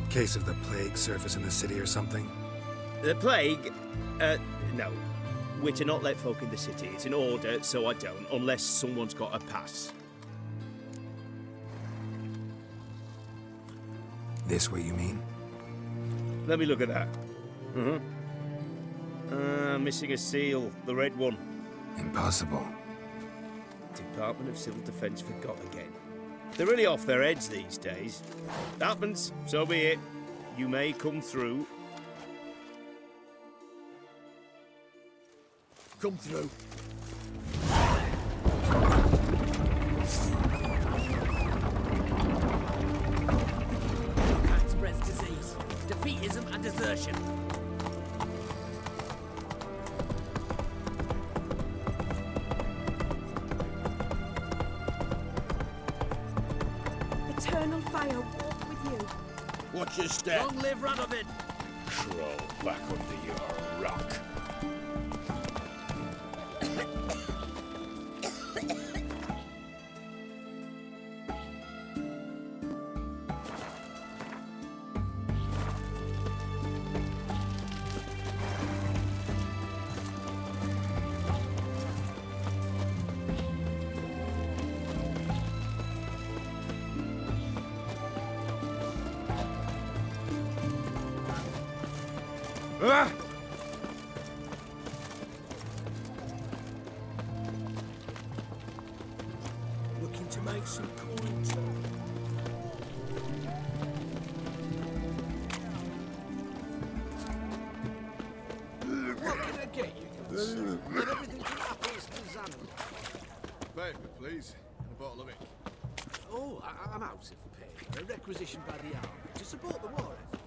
Case of the plague surface in the city or something? The plague? No. We're to not let folk in the city. It's an order, so I don't, unless someone's got a pass. This way, you mean? Let me look at that. Missing a seal, the red one. Impossible. Department of Civil Defence forgot again. They're really off their heads these days. Happens, so be it. You may come through. Come through. Cat spreads disease, defeatism and desertion. Eternal fire walk with you. Watch your step. Long live Radovid! Crawl back under your rock. Ah! Looking to make some coin too. What can I get you guys? Get everything to apples to Xanon. Paper, please. And a bottle of ink. Oh, I'm out of paper. Requisitioned by the army to support the war effort.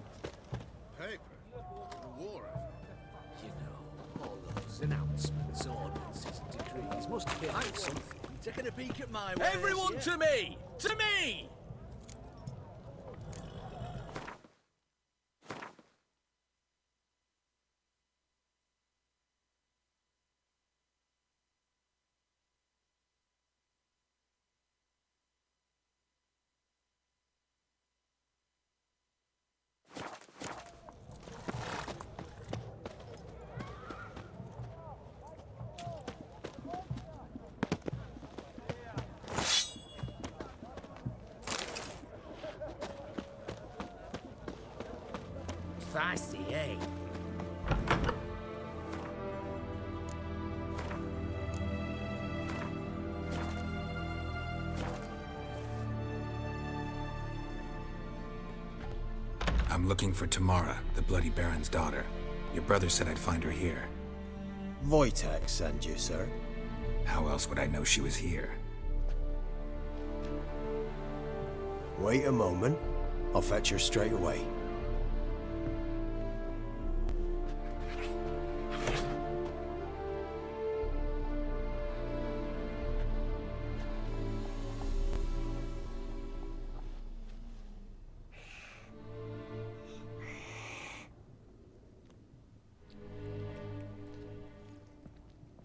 Paper? The war effort? You know, all those announcements, ordinances, and decrees must be out something. Taking a peek at my wares. Everyone to me! To me! Spicy, eh? I'm looking for Tamara, the Bloody Baron's daughter. Your brother said I'd find her here. Wojtek sent you, sir. How else would I know she was here? Wait a moment. I'll fetch her straight away.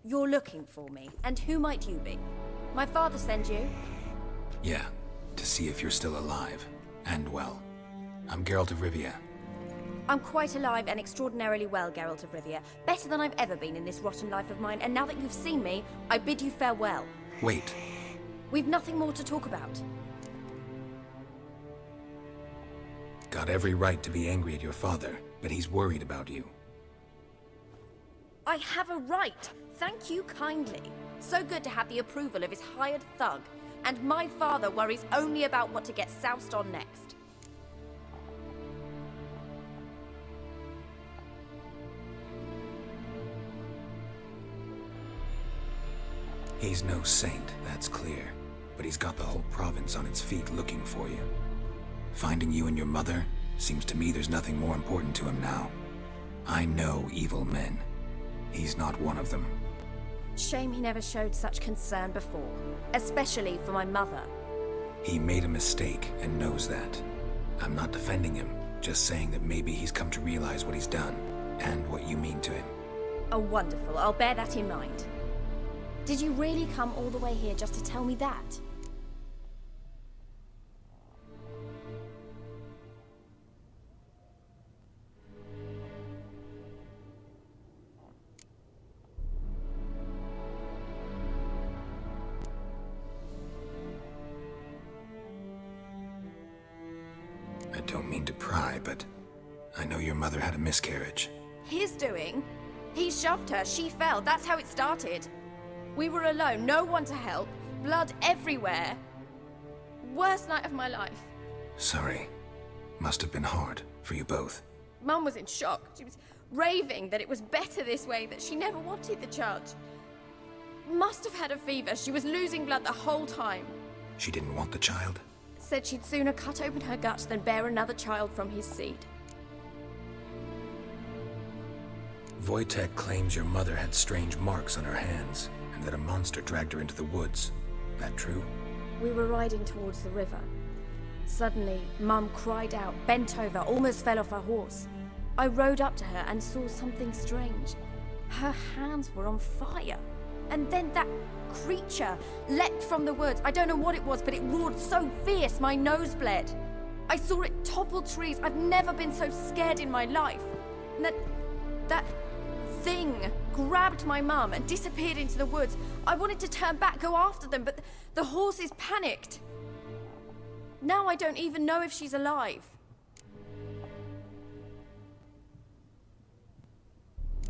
You're looking for me, and who might you be? My father sent you? Yeah, to see if you're still alive, and well. I'm Geralt of Rivia. I'm quite alive and extraordinarily well, Geralt of Rivia. Better than I've ever been in this rotten life of mine, and now that you've seen me, I bid you farewell. Wait. We've nothing more to talk about. Got every right to be angry at your father, but he's worried about you. I have a right. Thank you kindly. So good to have the approval of his hired thug. And my father worries only about what to get soused on next. He's no saint, that's clear. But he's got the whole province on its feet looking for you. Finding you and your mother, seems to me there's nothing more important to him now. I know evil men. He's not one of them. Shame he never showed such concern before, especially for my mother. He made a mistake and knows that. I'm not defending him, just saying that maybe he's come to realize what he's done, and what you mean to him. Oh, wonderful. I'll bear that in mind. Did you really come all the way here just to tell me that? I don't mean to pry, but I know your mother had a miscarriage. His doing? He shoved her, she fell, that's how it started. We were alone, no one to help, blood everywhere. Worst night of my life. Sorry. Must have been hard for you both. Mum was in shock. She was raving that it was better this way, that she never wanted the child. Must have had a fever, she was losing blood the whole time. She didn't want the child? Said she'd sooner cut open her gut than bear another child from his seed. Wojtek claims your mother had strange marks on her hands, and that a monster dragged her into the woods. That true? We were riding towards the river. Suddenly, Mum cried out, bent over, almost fell off her horse. I rode up to her and saw something strange. Her hands were on fire. And then that creature leapt from the woods. I don't know what it was, but it roared so fierce my nose bled. I saw it topple trees. I've never been so scared in my life. And that thing grabbed my mum and disappeared into the woods. I wanted to turn back, go after them, but the horses panicked. Now I don't even know if she's alive.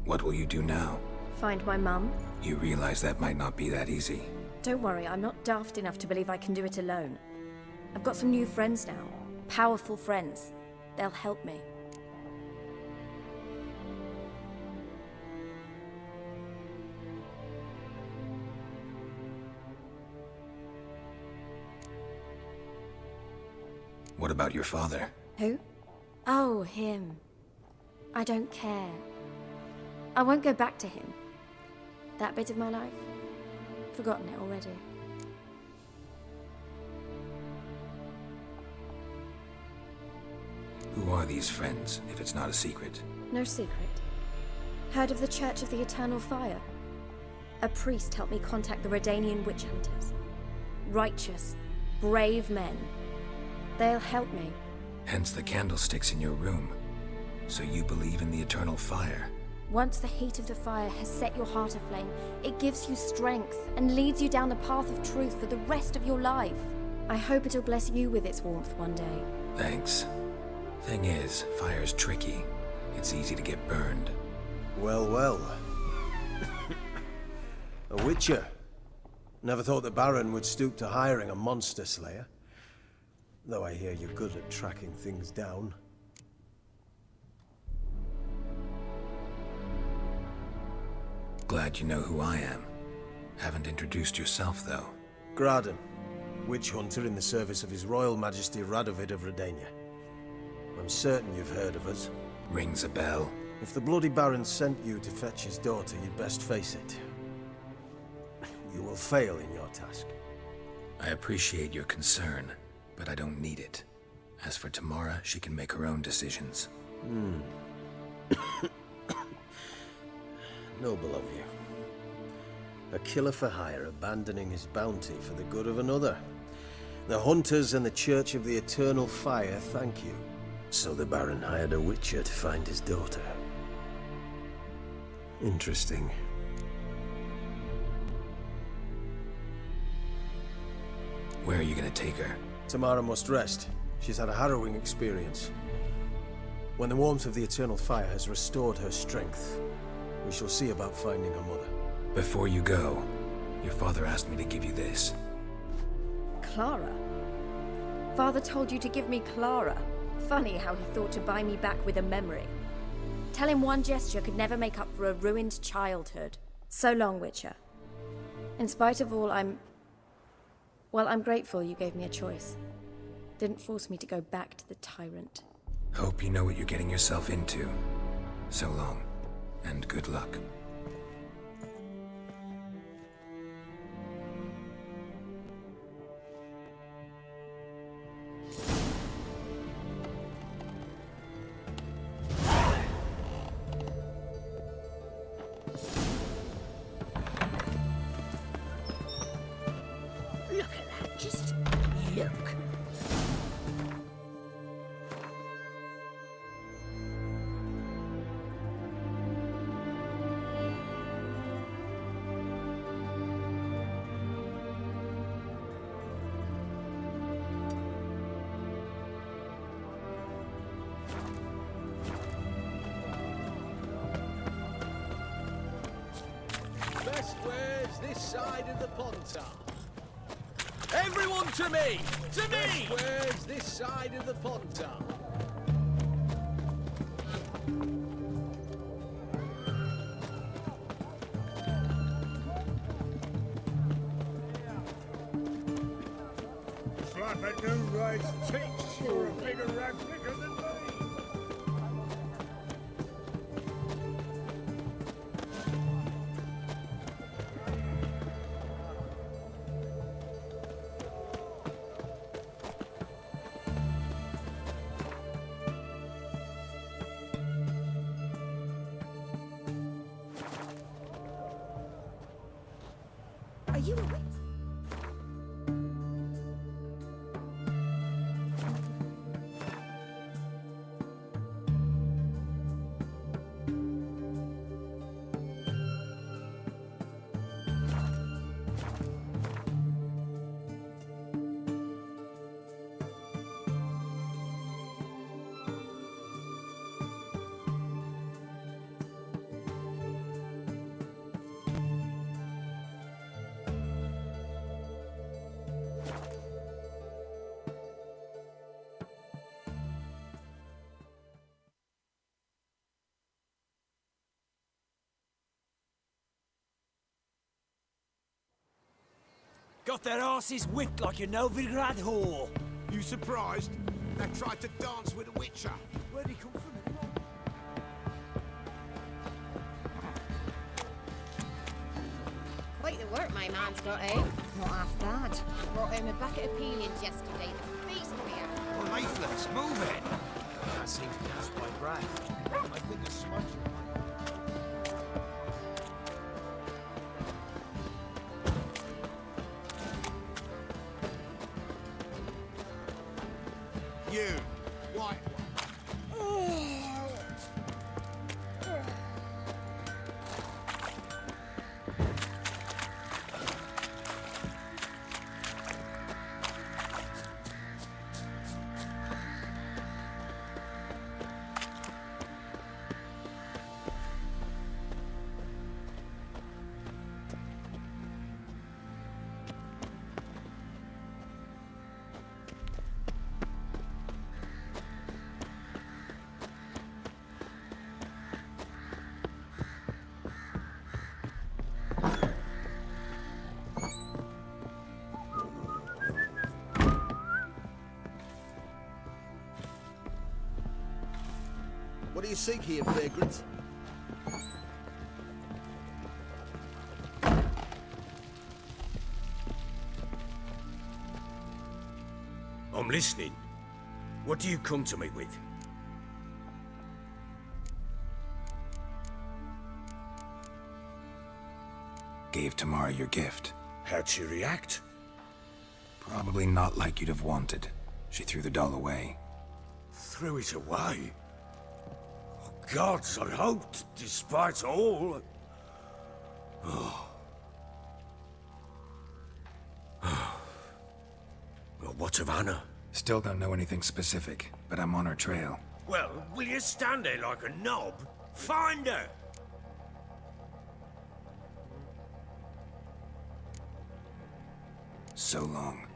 What will you do now? Find my mum. You realize that might not be that easy. Don't worry, I'm not daft enough to believe I can do it alone. I've got some new friends now. Powerful friends. They'll help me. What about your father? Who? Oh, him. I don't care. I won't go back to him. That bit of my life? Forgotten it already. Who are these friends, if it's not a secret? No secret. Heard of the Church of the Eternal Fire? A priest helped me contact the Redanian witch hunters. Righteous, brave men. They'll help me. Hence the candlesticks in your room. So you believe in the eternal fire? Once the heat of the fire has set your heart aflame, it gives you strength and leads you down the path of truth for the rest of your life. I hope it'll bless you with its warmth one day. Thanks. Thing is, fire's tricky. burned. Well, well. A witcher. Never thought the Baron would stoop to hiring a monster slayer. Though I hear you're good at tracking things down. Glad you know who I am. Haven't introduced yourself, though. Graden, witch hunter in the service of His Royal Majesty Radovid of Redania. I'm certain you've heard of us. Rings a bell. If the Bloody Baron sent you to fetch his daughter, you'd best face it. You will fail in your task. I appreciate your concern, but I don't need it. As for Tamara, she can make her own decisions. Noble of you. A killer for hire abandoning his bounty for the good of another. The hunters and the Church of the Eternal Fire thank you. So the Baron hired a witcher to find his daughter. Interesting. Where are you gonna take her? Tamara must rest. She's had a harrowing experience. When the warmth of the Eternal Fire has restored her strength, we shall see about finding her mother. Before you go, your father asked me to give you this. Clara? Father told you to give me Clara. Funny how he thought to buy me back with a memory. Tell him one gesture could never make up for a ruined childhood. So long, Witcher. In spite of all, I'm grateful you gave me a choice. Didn't force me to go back to the tyrant. Hope you know what you're getting yourself into. So long, and good luck. Look at that, just look. Best waves this side of the Pontar. Everyone to me! To me! Best waves this side of the Pontar. Slap at new rice takes. You're a bigger rat bigger than me. Are you awake? Got their asses whipped like a Novigrad whore. You surprised? They tried to dance with a witcher. Where'd he come from? Quite the work my man's got, eh? Not half bad. Brought home a bucket of peonies yesterday. The feast we had. Oh, lifeless, move it! Can't seem to catch my breath. I think the smudge. You, white one. you seek here, vagrant? I'm listening. What do you come to me with? Gave Tamara your gift. How'd she react? Probably not like you'd have wanted. She threw the doll away. Threw it away? Oh, gods, I hoped, despite all... Oh. Well, what of Anna? Still don't know anything specific, but I'm on her trail. Well, will you stand there like a knob? Find her! So long.